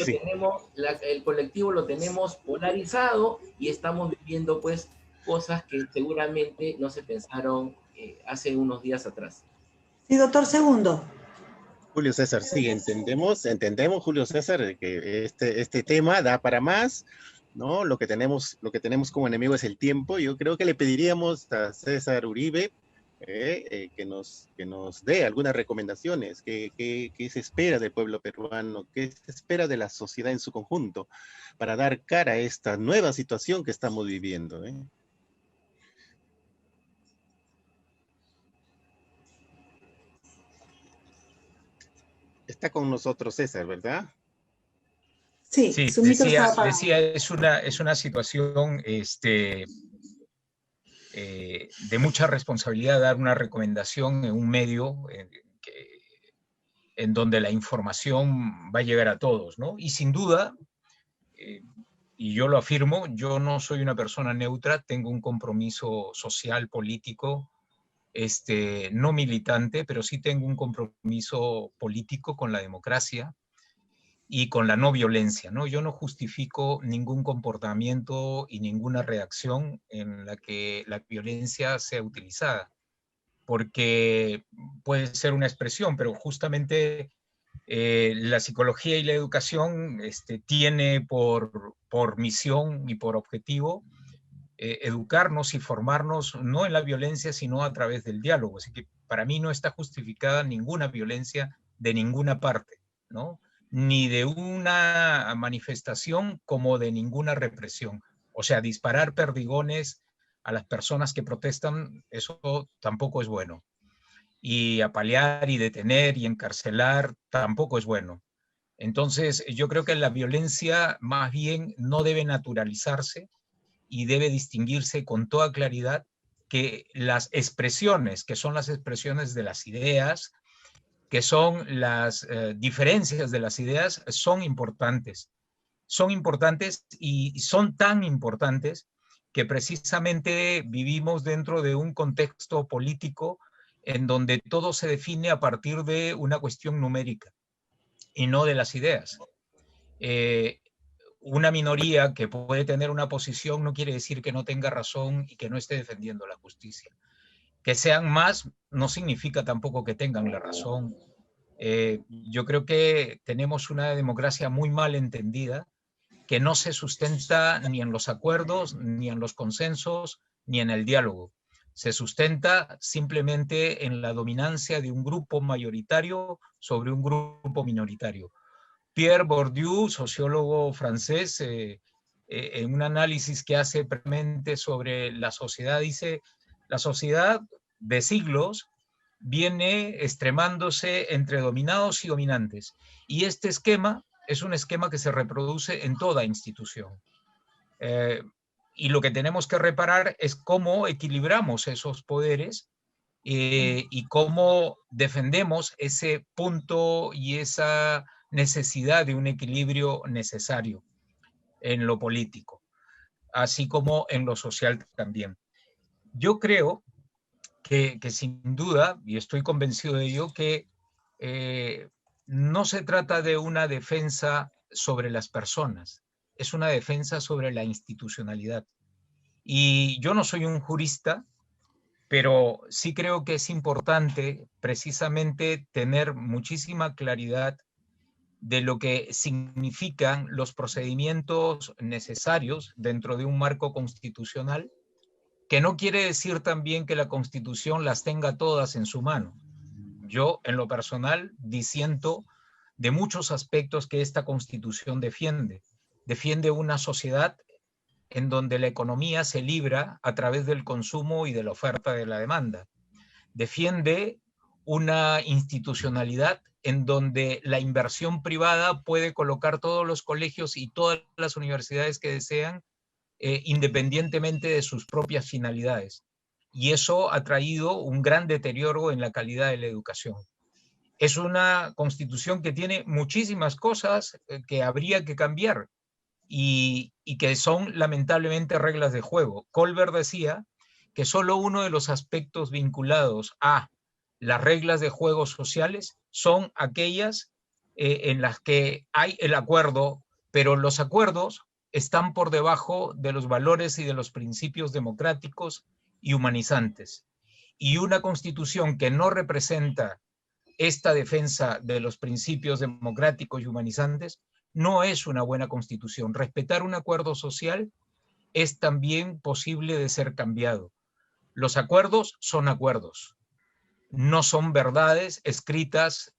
El colectivo lo tenemos polarizado, y estamos viviendo, pues, cosas que seguramente no se pensaron hace unos días atrás.
Sí, doctor Segundo.
Julio César, sí, entendemos, Julio César, que este tema da para más, ¿no? Lo que tenemos como enemigo es el tiempo. Yo creo que le pediríamos a César Uribe que nos dé algunas recomendaciones. ¿Qué se espera del pueblo peruano? ¿Qué se espera de la sociedad en su conjunto para dar cara a esta nueva situación que estamos viviendo? Está con nosotros César, ¿verdad?
Sí, su micro estaba apagado.
Decía, es una situación de mucha responsabilidad dar una recomendación en un medio en donde la información va a llegar a todos, ¿no? Y sin duda, y yo lo afirmo, yo no soy una persona neutra, tengo un compromiso social, político, no militante, pero sí tengo un compromiso político con la democracia y con la no violencia, ¿no? Yo no justifico ningún comportamiento y ninguna reacción en la que la violencia sea utilizada, porque puede ser una expresión, pero justamente La psicología y la educación tiene por misión y por objetivo educarnos y formarnos no en la violencia, sino a través del diálogo. Así que para mí no está justificada ninguna violencia de ninguna parte, ¿no? Ni de una manifestación como de ninguna represión. O sea, disparar perdigones a las personas que protestan, eso tampoco es bueno. Y apalear y detener y encarcelar tampoco es bueno. Entonces, yo creo que la violencia más bien no debe naturalizarse y debe distinguirse con toda claridad que las expresiones, que son las expresiones de las ideas, que son las diferencias de las ideas, son importantes. Son importantes y son tan importantes que precisamente vivimos dentro de un contexto político en donde todo se define a partir de una cuestión numérica y no de las ideas. Una minoría que puede tener una posición no quiere decir que no tenga razón y que no esté defendiendo la justicia. Que sean más no significa tampoco que tengan la razón. Yo creo que tenemos una democracia muy mal entendida, que no se sustenta ni en los acuerdos, ni en los consensos, ni en el diálogo. Se sustenta simplemente en la dominancia de un grupo mayoritario sobre un grupo minoritario. Pierre Bourdieu, sociólogo francés, en un análisis que hace previamente sobre la sociedad, dice, la sociedad de siglos viene extremándose entre dominados y dominantes. Y este esquema es un esquema que se reproduce en toda institución. Y lo que tenemos que reparar es cómo equilibramos esos poderes y cómo defendemos ese punto y esa necesidad de un equilibrio necesario en lo político, así como en lo social también. Yo creo que sin duda, y estoy convencido de ello, que no se trata de una defensa sobre las personas, es una defensa sobre la institucionalidad. Y yo no soy un jurista, pero sí creo que es importante precisamente tener muchísima claridad de lo que significan los procedimientos necesarios dentro de un marco constitucional, que no quiere decir también que la Constitución las tenga todas en su mano. Yo, en lo personal, disiento de muchos aspectos que esta Constitución defiende. Defiende una sociedad en donde la economía se libra a través del consumo y de la oferta de la demanda. Defiende una institucionalidad en donde la inversión privada puede colocar todos los colegios y todas las universidades que desean, independientemente de sus propias finalidades. Y eso ha traído un gran deterioro en la calidad de la educación. Es una constitución que tiene muchísimas cosas que habría que cambiar y que son lamentablemente reglas de juego. Colbert decía que solo uno de los aspectos vinculados a las reglas de juego sociales son aquellas en las que hay el acuerdo, pero los acuerdos están por debajo de los valores y de los principios democráticos y humanizantes. Y una constitución que no representa esta defensa de los principios democráticos y humanizantes no es una buena constitución. Respetar un acuerdo social es también posible de ser cambiado. Los acuerdos son acuerdos, no son verdades escritas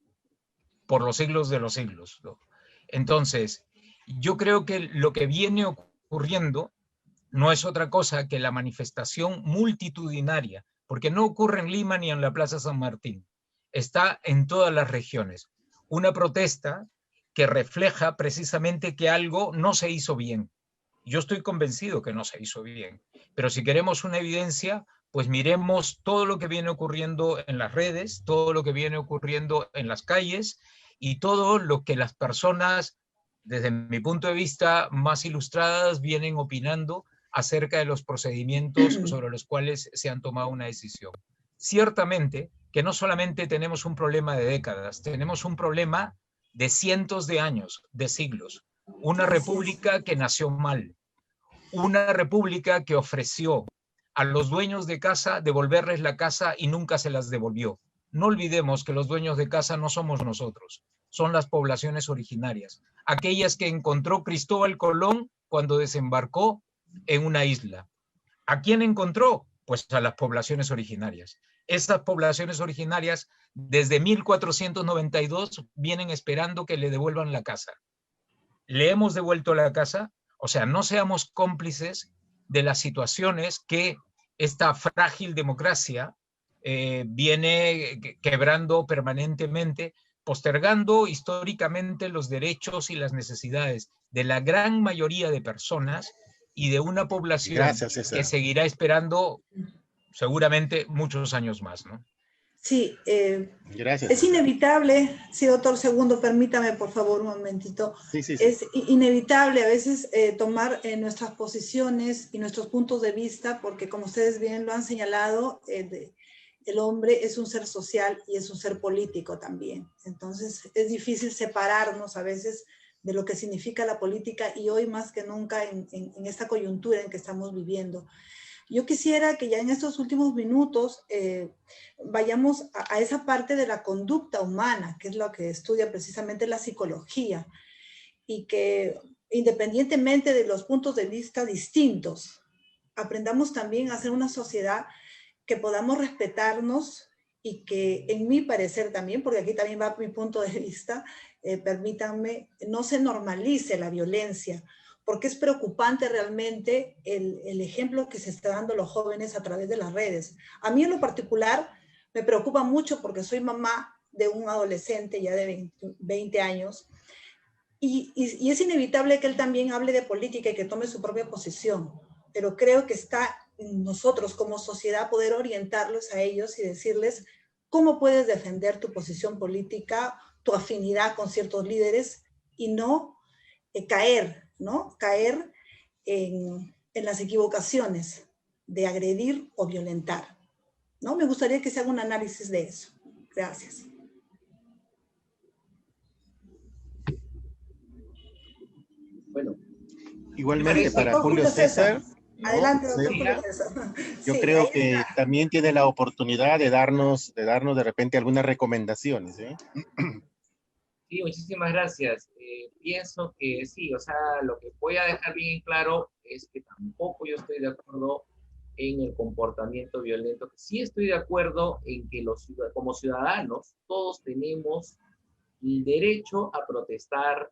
por los siglos de los siglos, ¿no? Entonces, yo creo que lo que viene ocurriendo no es otra cosa que la manifestación multitudinaria, porque no ocurre en Lima ni en la Plaza San Martín, está en todas las regiones. Una protesta que refleja precisamente que algo no se hizo bien. Yo estoy convencido que no se hizo bien, pero si queremos una evidencia, pues miremos todo lo que viene ocurriendo en las redes, todo lo que viene ocurriendo en las calles y todo lo que las personas, desde mi punto de vista, más ilustradas, vienen opinando acerca de los procedimientos sobre los cuales se han tomado una decisión. Ciertamente que no solamente tenemos un problema de décadas, tenemos un problema de cientos de años, de siglos. Una república que nació mal, una república que ofreció a los dueños de casa devolverles la casa y nunca se las devolvió. No olvidemos que los dueños de casa no somos nosotros, son las poblaciones originarias, aquellas que encontró Cristóbal Colón cuando desembarcó en una isla. ¿A quién encontró? Pues a las poblaciones originarias. Estas poblaciones originarias desde 1492 vienen esperando que le devuelvan la casa. ¿Le hemos devuelto la casa? O sea, no seamos cómplices de las situaciones que esta frágil democracia viene quebrando permanentemente, postergando históricamente los derechos y las necesidades de la gran mayoría de personas y de una población que seguirá esperando seguramente muchos años más, ¿no?
Sí,
Gracias.
Es inevitable, sí, doctor Segundo, permítame por favor un momentito.
Sí.
Es inevitable a veces tomar nuestras posiciones y nuestros puntos de vista, porque como ustedes bien lo han señalado, el hombre es un ser social y es un ser político también. Entonces es difícil separarnos a veces de lo que significa la política y hoy más que nunca en esta coyuntura en que estamos viviendo. Yo quisiera que ya en estos últimos minutos vayamos a esa parte de la conducta humana, que es lo que estudia precisamente la psicología, y que independientemente de los puntos de vista distintos, aprendamos también a ser una sociedad que podamos respetarnos y que, en mi parecer también, porque aquí también va mi punto de vista, permítanme, no se normalice la violencia, porque es preocupante realmente el ejemplo que se está dando a los jóvenes a través de las redes. A mí en lo particular me preocupa mucho porque soy mamá de un adolescente ya de 20 años y es inevitable que él también hable de política y que tome su propia posición, pero creo que está en nosotros como sociedad poder orientarlos a ellos y decirles cómo puedes defender tu posición política, tu afinidad con ciertos líderes y no caer en las equivocaciones de agredir o violentar, ¿no? Me gustaría que se haga un análisis de eso. Gracias.
Bueno,
igualmente para Julio César. ¿No?
Adelante, doctor Julio César.
Yo creo que también tiene la oportunidad de darnos de repente algunas recomendaciones, ¿eh?
Sí, muchísimas gracias. Pienso que sí, o sea, lo que voy a dejar bien claro es que tampoco yo estoy de acuerdo en el comportamiento violento. Sí estoy de acuerdo en que como ciudadanos todos tenemos el derecho a protestar,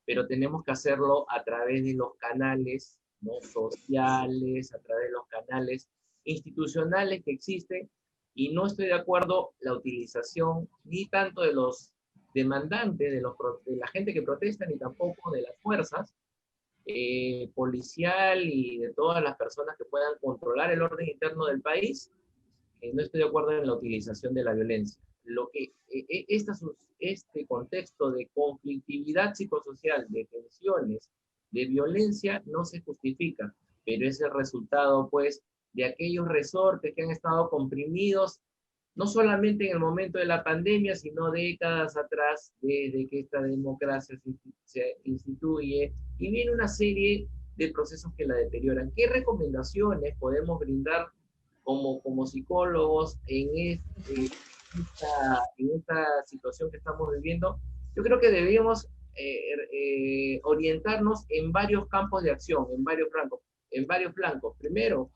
pero tenemos que hacerlo a través de los canales, ¿no?, sociales, a través de los canales institucionales que existen, y no estoy de acuerdo la utilización ni tanto de los demandantes, de la gente que protesta, ni tampoco de las fuerzas policial y de todas las personas que puedan controlar el orden interno del país. No estoy de acuerdo en la utilización de la violencia. Lo que este contexto de conflictividad psicosocial, de tensiones, de violencia, no se justifica, pero es el resultado, pues, de aquellos resortes que han estado comprimidos, no solamente en el momento de la pandemia, sino décadas atrás, desde que esta democracia se instituye, y viene una serie de procesos que la deterioran. ¿Qué recomendaciones podemos brindar como psicólogos en esta situación que estamos viviendo? Yo creo que deberíamos orientarnos en varios campos de acción, en varios flancos. Primero,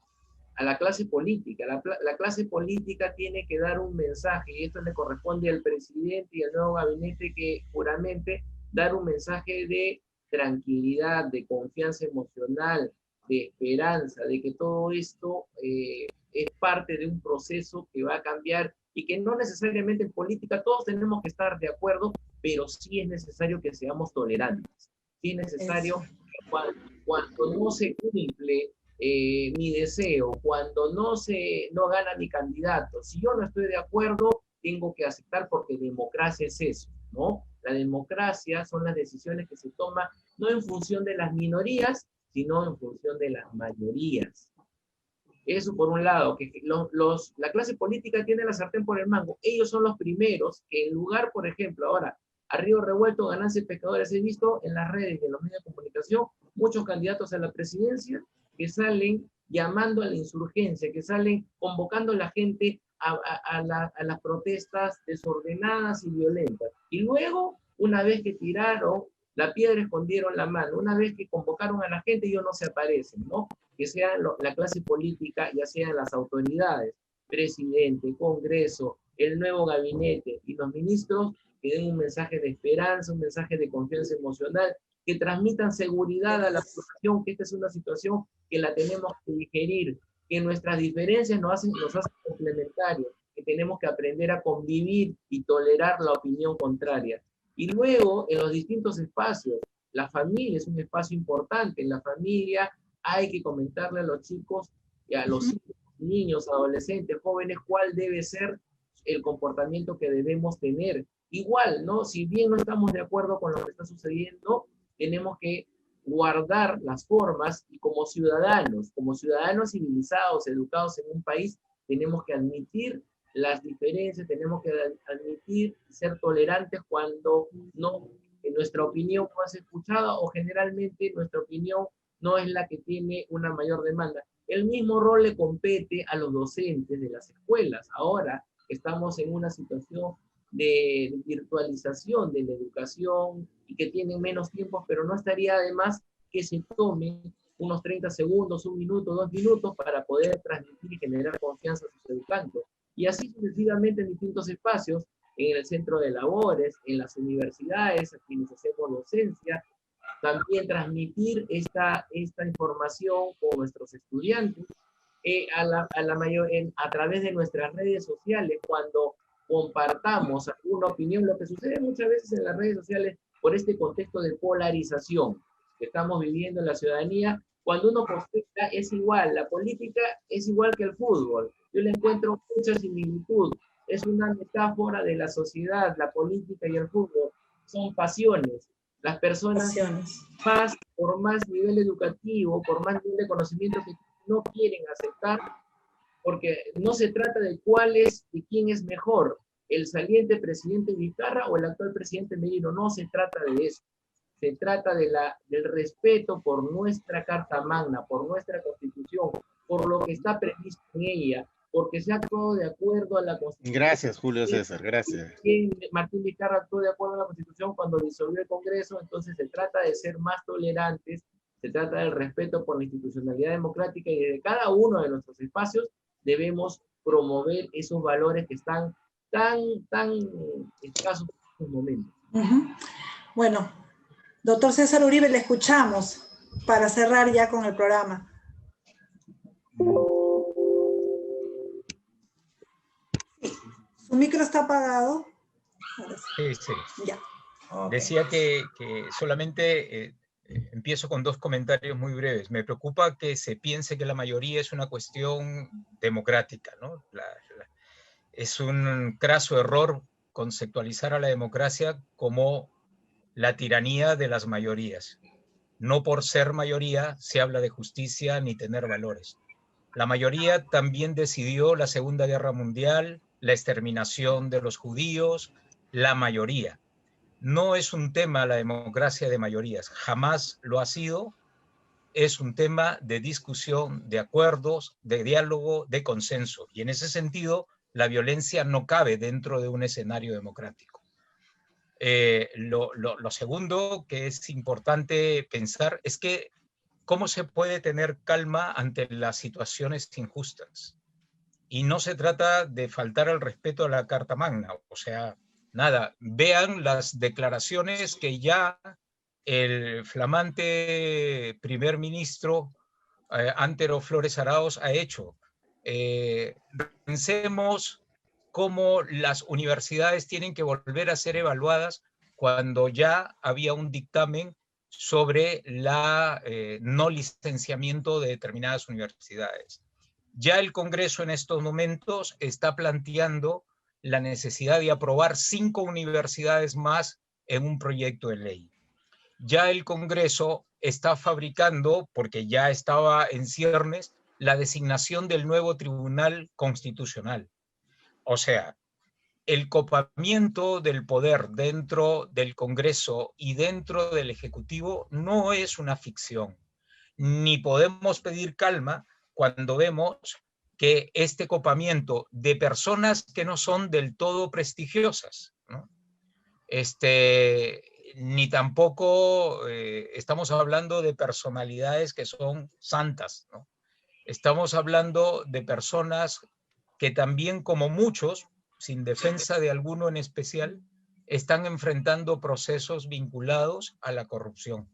a la clase política. La clase política tiene que dar un mensaje, y esto le corresponde al presidente y al nuevo gabinete que juramente dar un mensaje de tranquilidad, de confianza emocional, de esperanza, de que todo esto es parte de un proceso que va a cambiar y que no necesariamente en política todos tenemos que estar de acuerdo, pero sí es necesario que seamos tolerantes. Sí es necesario que cuando no se cumple mi deseo, cuando no gana mi candidato, si yo no estoy de acuerdo, tengo que aceptar, porque democracia es eso, ¿no? La democracia son las decisiones que se toman no en función de las minorías, sino en función de las mayorías. Eso por un lado, que la clase política tiene la sartén por el mango. Ellos son los primeros que, en lugar, por ejemplo, ahora, a río revuelto, ganancia de pescadores, he visto en las redes y en los medios de comunicación muchos candidatos a la presidencia que salen llamando a la insurgencia, que salen convocando a la gente a las protestas desordenadas y violentas. Y luego Una vez que tiraron la piedra, escondieron la mano. Una vez que convocaron a la gente, ellos no se aparecen, ¿no? Que sean la clase política, ya sean las autoridades, presidente, Congreso, el nuevo gabinete y los ministros, que den un mensaje de esperanza, un mensaje de confianza emocional, que transmitan seguridad a la población, que esta es una situación que la tenemos que digerir, que nuestras diferencias nos hacen complementarios, que tenemos que aprender a convivir y tolerar la opinión contraria. Y luego, en los distintos espacios, la familia es un espacio importante. En la familia hay que comentarle a los chicos y a los niños, adolescentes, jóvenes, cuál debe ser el comportamiento que debemos tener. Igual, ¿no? Si bien no estamos de acuerdo con lo que está sucediendo, tenemos que guardar las formas y como ciudadanos civilizados, educados en un país, tenemos que admitir las diferencias, tenemos que admitir ser tolerantes cuando no, nuestra opinión no es escuchada o generalmente nuestra opinión no es la que tiene una mayor demanda. El mismo rol le compete a los docentes de las escuelas. Ahora estamos en una situación de virtualización de la educación y que tienen menos tiempo, pero no estaría de más que se tomen unos 30 segundos, 1 minuto, 2 minutos para poder transmitir y generar confianza a sus educandos. Y así sucesivamente en distintos espacios, en el centro de labores, en las universidades, a quienes hacemos docencia, también transmitir esta información con nuestros estudiantes a través de nuestras redes sociales, cuando compartamos alguna opinión, lo que sucede muchas veces en las redes sociales por este contexto de polarización que estamos viviendo en la ciudadanía. Cuando uno postea es igual, la política es igual que el fútbol. Yo le encuentro mucha similitud. Es una metáfora de la sociedad, la política y el fútbol. Son pasiones. Las personas, por más nivel educativo, por más nivel de conocimiento que no quieren aceptar, porque no se trata de quién es mejor, el saliente presidente Vizcarra o el actual presidente Merino. No se trata de eso. Se trata del respeto por nuestra Carta Magna, por nuestra Constitución, por lo que está previsto en ella, porque se actuó de acuerdo a la Constitución.
Gracias, Julio César, gracias.
Martín Vizcarra actuó de acuerdo a la Constitución cuando disolvió el Congreso. Entonces se trata de ser más tolerantes, se trata del respeto por la institucionalidad democrática, y desde cada uno de nuestros espacios debemos promover esos valores que están tan escasos en estos momentos.
Bueno, doctor César Uribe, le escuchamos para cerrar ya con el programa. ¿Su micro está apagado?
Sí, sí.
Ya. Okay.
Decía que solamente empiezo con 2 comentarios muy breves. Me preocupa que se piense que la mayoría es una cuestión democrática, ¿no? Es un craso error conceptualizar a la democracia como la tiranía de las mayorías. No por ser mayoría se habla de justicia ni tener valores. La mayoría también decidió la Segunda Guerra Mundial, la exterminación de los judíos, la mayoría. No es un tema la democracia de mayorías, jamás lo ha sido. Es un tema de discusión, de acuerdos, de diálogo, de consenso. Y en ese sentido, la violencia no cabe dentro de un escenario democrático. Lo segundo que es importante pensar es que cómo se puede tener calma ante las situaciones injustas. Y no se trata de faltar al respeto a la Carta Magna, o sea, nada, vean las declaraciones que ya el flamante primer ministro Antero Flores Arauz ha hecho. Pensemos cómo las universidades tienen que volver a ser evaluadas cuando ya había un dictamen sobre la no licenciamiento de determinadas universidades. Ya el Congreso en estos momentos está planteando la necesidad de aprobar 5 universidades más en un proyecto de ley. Ya el Congreso está fabricando, porque ya estaba en ciernes, la designación del nuevo Tribunal Constitucional. O sea, el copamiento del poder dentro del Congreso y dentro del Ejecutivo no es una ficción. Ni podemos pedir calma cuando vemos que este copamiento de personas que no son del todo prestigiosas, ¿no? ni tampoco estamos hablando de personalidades que son santas, ¿no? Estamos hablando de personas que también, como muchos, sin defensa de alguno en especial, están enfrentando procesos vinculados a la corrupción.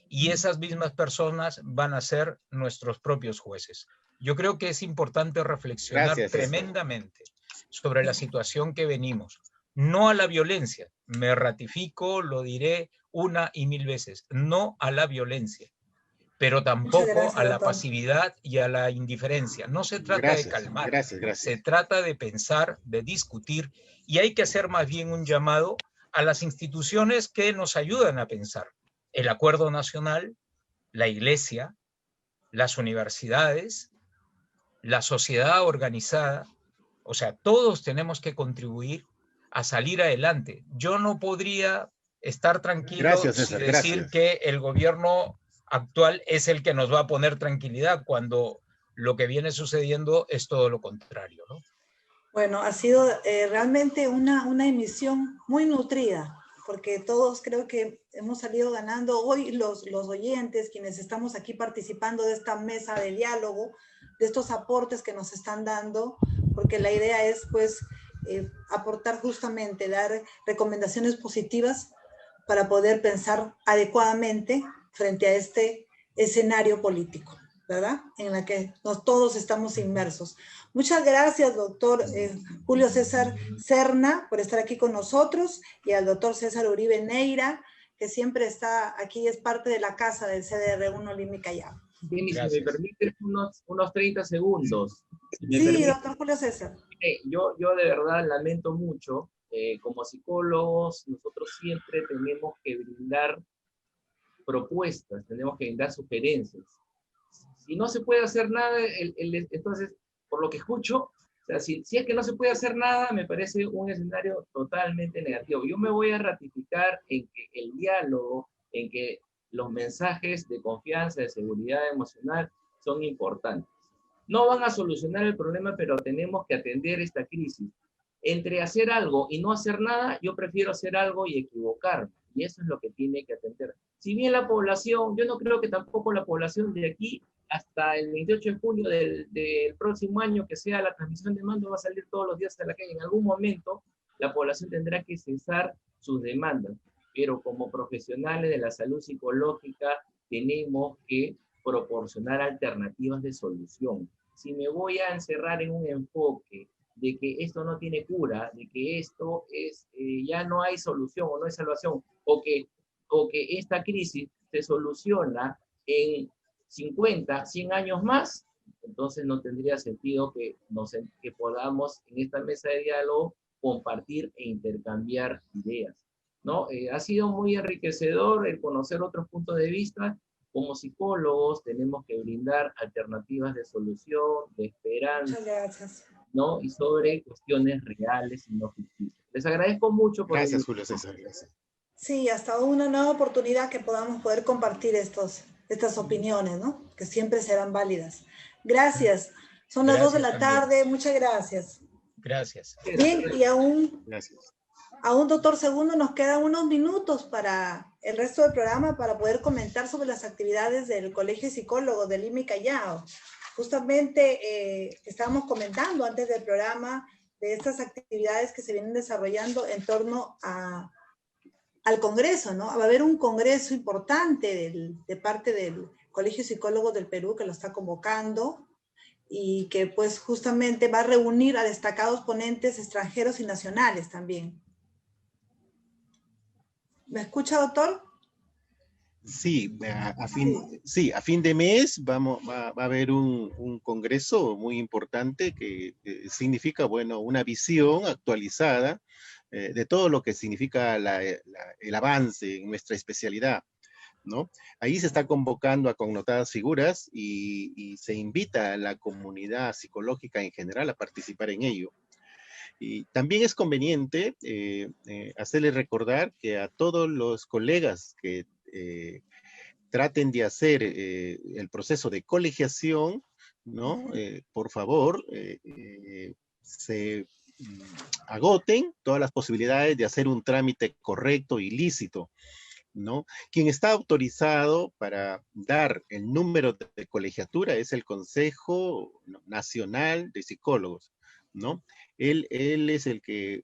Y esas mismas personas van a ser nuestros propios jueces. Yo creo que es importante reflexionar tremendamente sobre la situación que venimos. No a la violencia, me ratifico, lo diré una y mil veces, no a la violencia, pero tampoco a la pasividad y a la indiferencia. No se trata de calmar, se trata de pensar, de discutir, y hay que hacer más bien un llamado a las instituciones que nos ayudan a pensar. El Acuerdo Nacional, la Iglesia, las universidades, la sociedad organizada, o sea, todos tenemos que contribuir a salir adelante. Yo no podría estar tranquilo sin decir que el gobierno actual es el que nos va a poner tranquilidad, cuando lo que viene sucediendo es todo lo contrario, ¿no?
Bueno, ha sido realmente una emisión muy nutrida, porque todos creo que hemos salido ganando hoy, los oyentes, quienes estamos aquí participando de esta mesa de diálogo, de estos aportes que nos están dando, porque la idea es pues aportar justamente, dar recomendaciones positivas para poder pensar adecuadamente frente a este escenario político, ¿verdad? En la que todos estamos inmersos. Muchas gracias, doctor Julio César Serna, por estar aquí con nosotros, y al doctor César Uribe Neira, que siempre está aquí, es parte de la casa del CDR1 Lima Callao.
Jenny, si me permite unos 30 segundos.
Sí, doctor Julio César.
Yo de verdad lamento mucho. Como psicólogos, nosotros siempre tenemos que brindar propuestas, tenemos que brindar sugerencias. Si no se puede hacer nada, entonces, por lo que escucho, o sea, si es que no se puede hacer nada, me parece un escenario totalmente negativo. Yo me voy a ratificar en que el diálogo, en que los mensajes de confianza, de seguridad emocional son importantes. No van a solucionar el problema, pero tenemos que atender esta crisis. Entre hacer algo y no hacer nada, yo prefiero hacer algo y equivocarme. Y eso es lo que tiene que atender. Si bien la población, yo no creo que tampoco la población de aquí hasta el 28 de julio del próximo año, que sea la transmisión de mando, va a salir todos los días a la calle. En algún momento la población tendrá que cesar sus demandas, pero como profesionales de la salud psicológica tenemos que proporcionar alternativas de solución. Si me voy a encerrar en un enfoque de que esto no tiene cura, de que esto es, ya no hay solución o no hay salvación, o que esta crisis se soluciona en 50, 100 años más, entonces no tendría sentido que podamos en esta mesa de diálogo compartir e intercambiar ideas, ¿no? Ha sido muy enriquecedor el conocer otros puntos de vista. Como psicólogos tenemos que brindar alternativas de solución, de esperanza.
Muchas gracias.
¿No? Y sobre cuestiones reales y no ficticias. Les agradezco mucho por...
Gracias, Julio César. Gracias.
Sí, hasta una nueva oportunidad que podamos poder compartir estas opiniones, ¿no? Que siempre serán válidas. Gracias. Son las 2 de la tarde. Muchas gracias.
Gracias.
Bien, y aún, doctor Segundo, nos quedan unos minutos para el resto del programa para poder comentar sobre las actividades del Colegio de Psicólogos de Lima y Callao. Justamente estábamos comentando antes del programa de estas actividades que se vienen desarrollando en torno al Congreso, ¿no? Va a haber un congreso importante de parte del Colegio de Psicólogos del Perú que lo está convocando y que pues justamente va a reunir a destacados ponentes extranjeros y nacionales también. ¿Me escucha, doctor?
Sí, a fin de mes va a haber un congreso muy importante que significa, bueno, una visión actualizada de todo lo que significa el avance en nuestra especialidad, ¿no? Ahí se está convocando a connotadas figuras y se invita a la comunidad psicológica en general a participar en ello. Y también es conveniente hacerles recordar que a todos los colegas que traten de hacer el proceso de colegiación, ¿no? Por favor, se agoten todas las posibilidades de hacer un trámite correcto y lícito, ¿no? Quien está autorizado para dar el número de colegiatura es el Consejo Nacional de Psicólogos, ¿no? Él es el que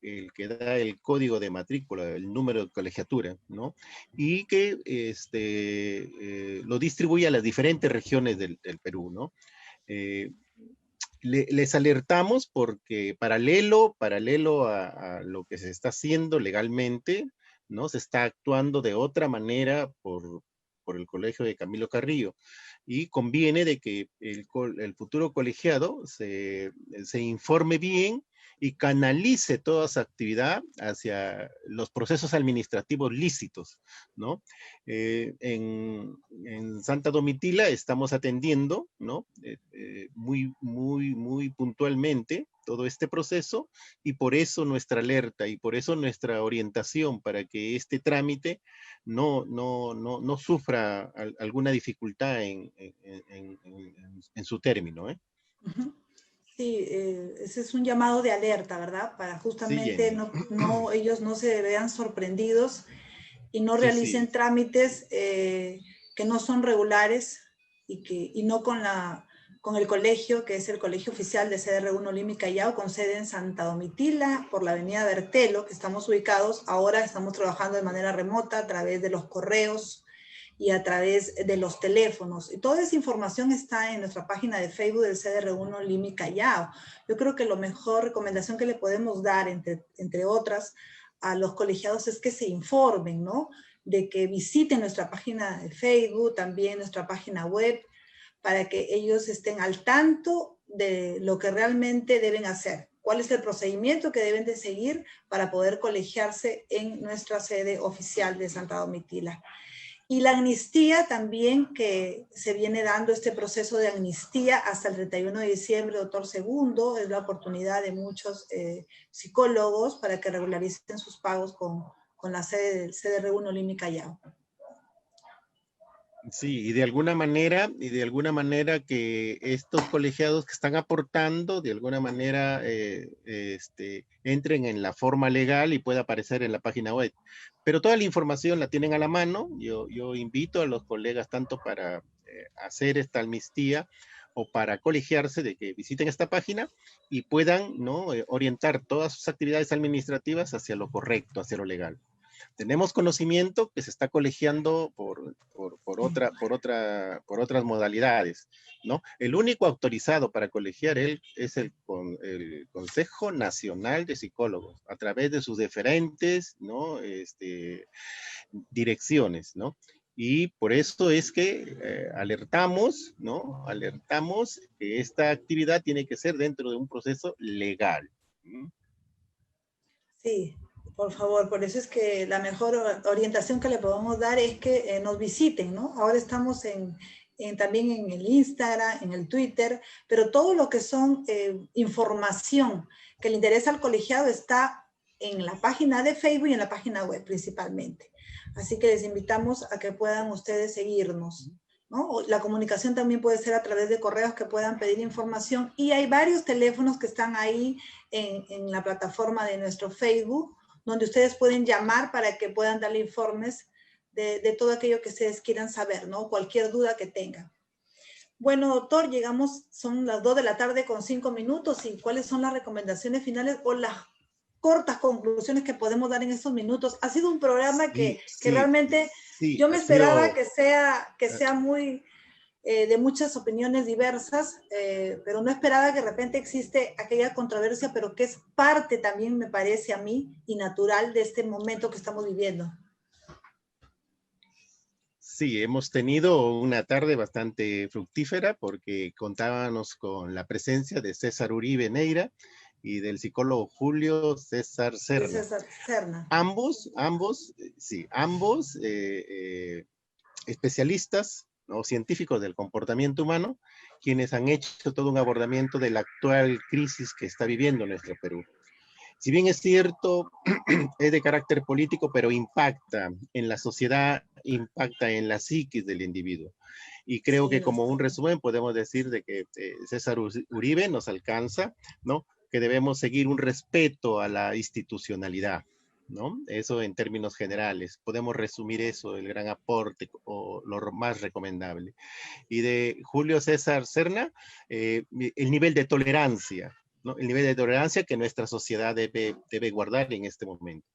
da el código de matrícula, el número de colegiatura, ¿no? Y que lo distribuye a las diferentes regiones del Perú, ¿no? Les alertamos porque paralelo a lo que se está haciendo legalmente, ¿no? Se está actuando de otra manera por el colegio de Camilo Carrillo. Y conviene de que el futuro colegiado se informe bien y canalice toda su actividad hacia los procesos administrativos lícitos, ¿no? En Santa Domitila estamos atendiendo, ¿no? Muy puntualmente todo este proceso, y por eso nuestra alerta y por eso nuestra orientación para que este trámite no sufra alguna dificultad en su término, ¿eh?
Uh-huh. Sí, ese es un llamado de alerta, ¿verdad? Para justamente
sí,
ellos no se vean sorprendidos y no realicen trámites que no son regulares y no con el colegio, que es el colegio oficial de CDR1 Lima Callao, con sede en Santa Domitila, por la avenida Bertelo, que estamos ubicados. Ahora estamos trabajando de manera remota a través de los correos y a través de los teléfonos. Y toda esa información está en nuestra página de Facebook del CDR1 Lima Callao. Yo creo que la mejor recomendación que le podemos dar, entre otras, a los colegiados es que se informen, ¿no? De que visiten nuestra página de Facebook, también nuestra página web, para que ellos estén al tanto de lo que realmente deben hacer. ¿Cuál es el procedimiento que deben de seguir para poder colegiarse en nuestra sede oficial de Santa Domitila? Y la amnistía también, que se viene dando este proceso de amnistía hasta el 31 de diciembre, doctor Segundo, es la oportunidad de muchos psicólogos para que regularicen sus pagos con la sede del CDR1 Lima Callao.
Sí, y de alguna manera que estos colegiados que están aportando, de alguna manera entren en la forma legal y pueda aparecer en la página web. Pero toda la información la tienen a la mano. Yo invito a los colegas tanto para hacer esta amnistía o para colegiarse, de que visiten esta página y puedan, ¿no?, orientar todas sus actividades administrativas hacia lo correcto, hacia lo legal. Tenemos conocimiento que se está colegiando por otras modalidades, ¿no? El único autorizado para colegiar es el Consejo Nacional de Psicólogos, a través de sus diferentes, ¿no?, direcciones, ¿no? Y por eso es que alertamos, ¿no? Alertamos que esta actividad tiene que ser dentro de un proceso legal.
Sí. Por favor, por eso es que la mejor orientación que le podemos dar es que nos visiten, ¿no? Ahora estamos también en el Instagram, en el Twitter, pero todo lo que son información que le interesa al colegiado está en la página de Facebook y en la página web principalmente. Así que les invitamos a que puedan ustedes seguirnos, ¿no? La comunicación también puede ser a través de correos que puedan pedir información, y hay varios teléfonos que están ahí en la plataforma de nuestro Facebook, donde ustedes pueden llamar para que puedan darle informes de todo aquello que ustedes quieran saber, ¿no? Cualquier duda que tengan. Bueno, doctor, son las 2 de la tarde con 5 minutos, y ¿cuáles son las recomendaciones finales o las cortas conclusiones que podemos dar en estos minutos? Ha sido un programa que realmente yo me esperaba que sea muy... de muchas opiniones diversas, pero no esperaba que de repente existe aquella controversia, pero que es parte también, me parece a mí, y natural de este momento que estamos viviendo.
Sí, hemos tenido una tarde bastante fructífera porque contábamos con la presencia de César Uribe Neira y del psicólogo Julio César Serna. Ambos especialistas, ¿no?, científicos del comportamiento humano, quienes han hecho todo un abordamiento de la actual crisis que está viviendo nuestro Perú. Si bien es cierto, es de carácter político, pero impacta en la sociedad, impacta en la psiquis del individuo. Y creo que como un resumen podemos decir de que César Uribe nos alcanza, ¿no?, que debemos seguir un respeto a la institucionalidad, ¿no? Eso en términos generales. Podemos resumir eso, el gran aporte o lo más recomendable. Y de Julio César Serna, el nivel de tolerancia, ¿no? El nivel de tolerancia que nuestra sociedad debe guardar en este momento.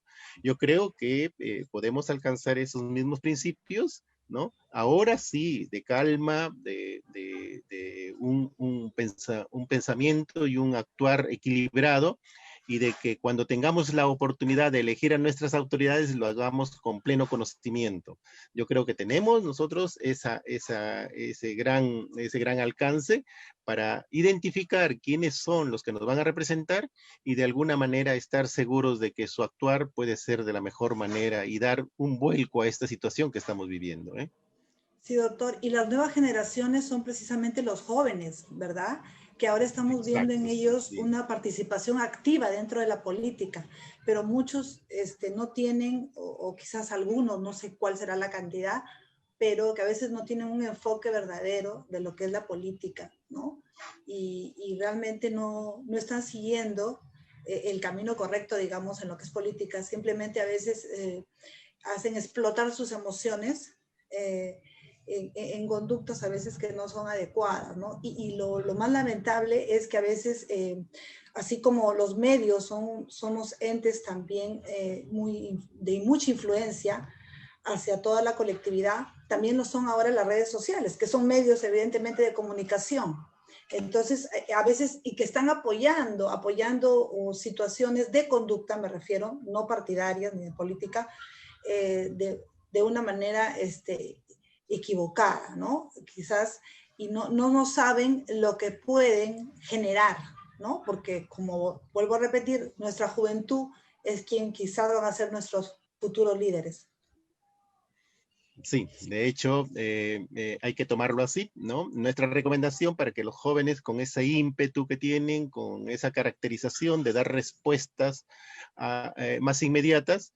Yo creo que podemos alcanzar esos mismos principios, ¿no? Ahora sí, de calma, de un pensamiento y un actuar equilibrado, y de que cuando tengamos la oportunidad de elegir a nuestras autoridades lo hagamos con pleno conocimiento. Yo creo que tenemos nosotros ese gran alcance para identificar quiénes son los que nos van a representar y de alguna manera estar seguros de que su actuar puede ser de la mejor manera y dar un vuelco a esta situación que estamos viviendo, ¿eh?
Sí, doctor. Y las nuevas generaciones son precisamente los jóvenes, ¿verdad? Que ahora estamos viendo en ellos sí, una participación activa dentro de la política, pero muchos no tienen, o quizás algunos, no sé cuál será la cantidad, pero que a veces no tienen un enfoque verdadero de lo que es la política, ¿no? Y realmente no están siguiendo el camino correcto, digamos, en lo que es política. Simplemente a veces hacen explotar sus emociones, en conductas a veces que no son adecuadas, ¿no? Y lo más lamentable es que a veces, así como los medios somos entes también de mucha influencia hacia toda la colectividad, también lo son ahora las redes sociales, que son medios evidentemente de comunicación. Entonces, a veces, y que están apoyando situaciones de conducta, me refiero, no partidarias ni de política, de una manera equivocada, ¿no? Quizás, y no saben lo que pueden generar, ¿no? Porque, como vuelvo a repetir, nuestra juventud es quien quizás van a ser nuestros futuros líderes.
Sí, de hecho, hay que tomarlo así, ¿no? Nuestra recomendación para que los jóvenes, con ese ímpetu que tienen, con esa caracterización de dar respuestas más inmediatas,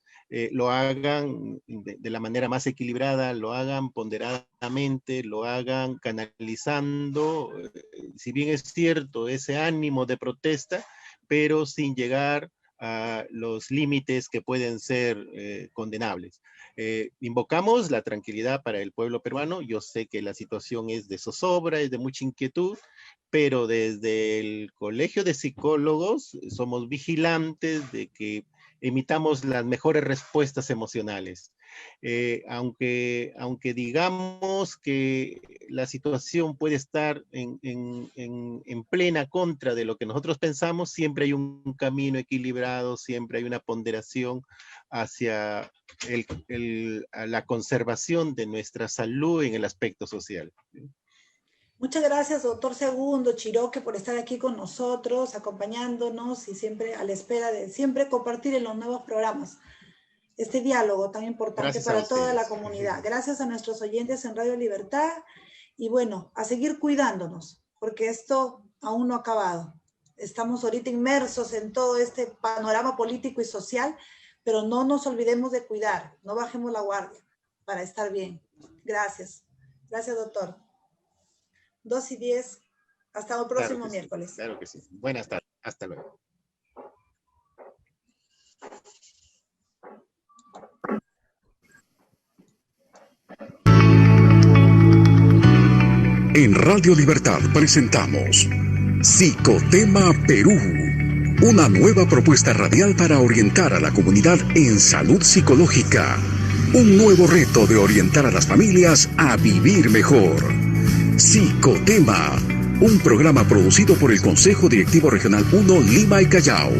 lo hagan de la manera más equilibrada, lo hagan ponderadamente, lo hagan canalizando, si bien es cierto, ese ánimo de protesta, pero sin llegar a los límites que pueden ser condenables. Invocamos la tranquilidad para el pueblo peruano. Yo sé que la situación es de zozobra, es de mucha inquietud, pero desde el Colegio de Psicólogos somos vigilantes de que emitamos las mejores respuestas emocionales. Aunque digamos que la situación puede estar en plena contra de lo que nosotros pensamos, siempre hay un camino equilibrado, siempre hay una ponderación hacia la conservación de nuestra salud en el aspecto social.
Muchas gracias, doctor Segundo Chiroque, por estar aquí con nosotros, acompañándonos y siempre a la espera de siempre compartir en los nuevos programas este diálogo tan importante para toda la comunidad. Gracias a nuestros oyentes en Radio Libertad y bueno, a seguir cuidándonos, porque esto aún no ha acabado. Estamos ahorita inmersos en todo este panorama político y social, pero no nos olvidemos de cuidar, no bajemos la guardia para estar bien. Gracias. Gracias, doctor. 2:10. Hasta el próximo miércoles.
Sí, claro que sí. Buenas tardes. Hasta luego.
En Radio Libertad presentamos Psicotema Perú, una nueva propuesta radial para orientar a la comunidad en salud psicológica. Un nuevo reto de orientar a las familias a vivir mejor. Psicotema, un programa producido por el Consejo Directivo Regional 1 Lima y Callao.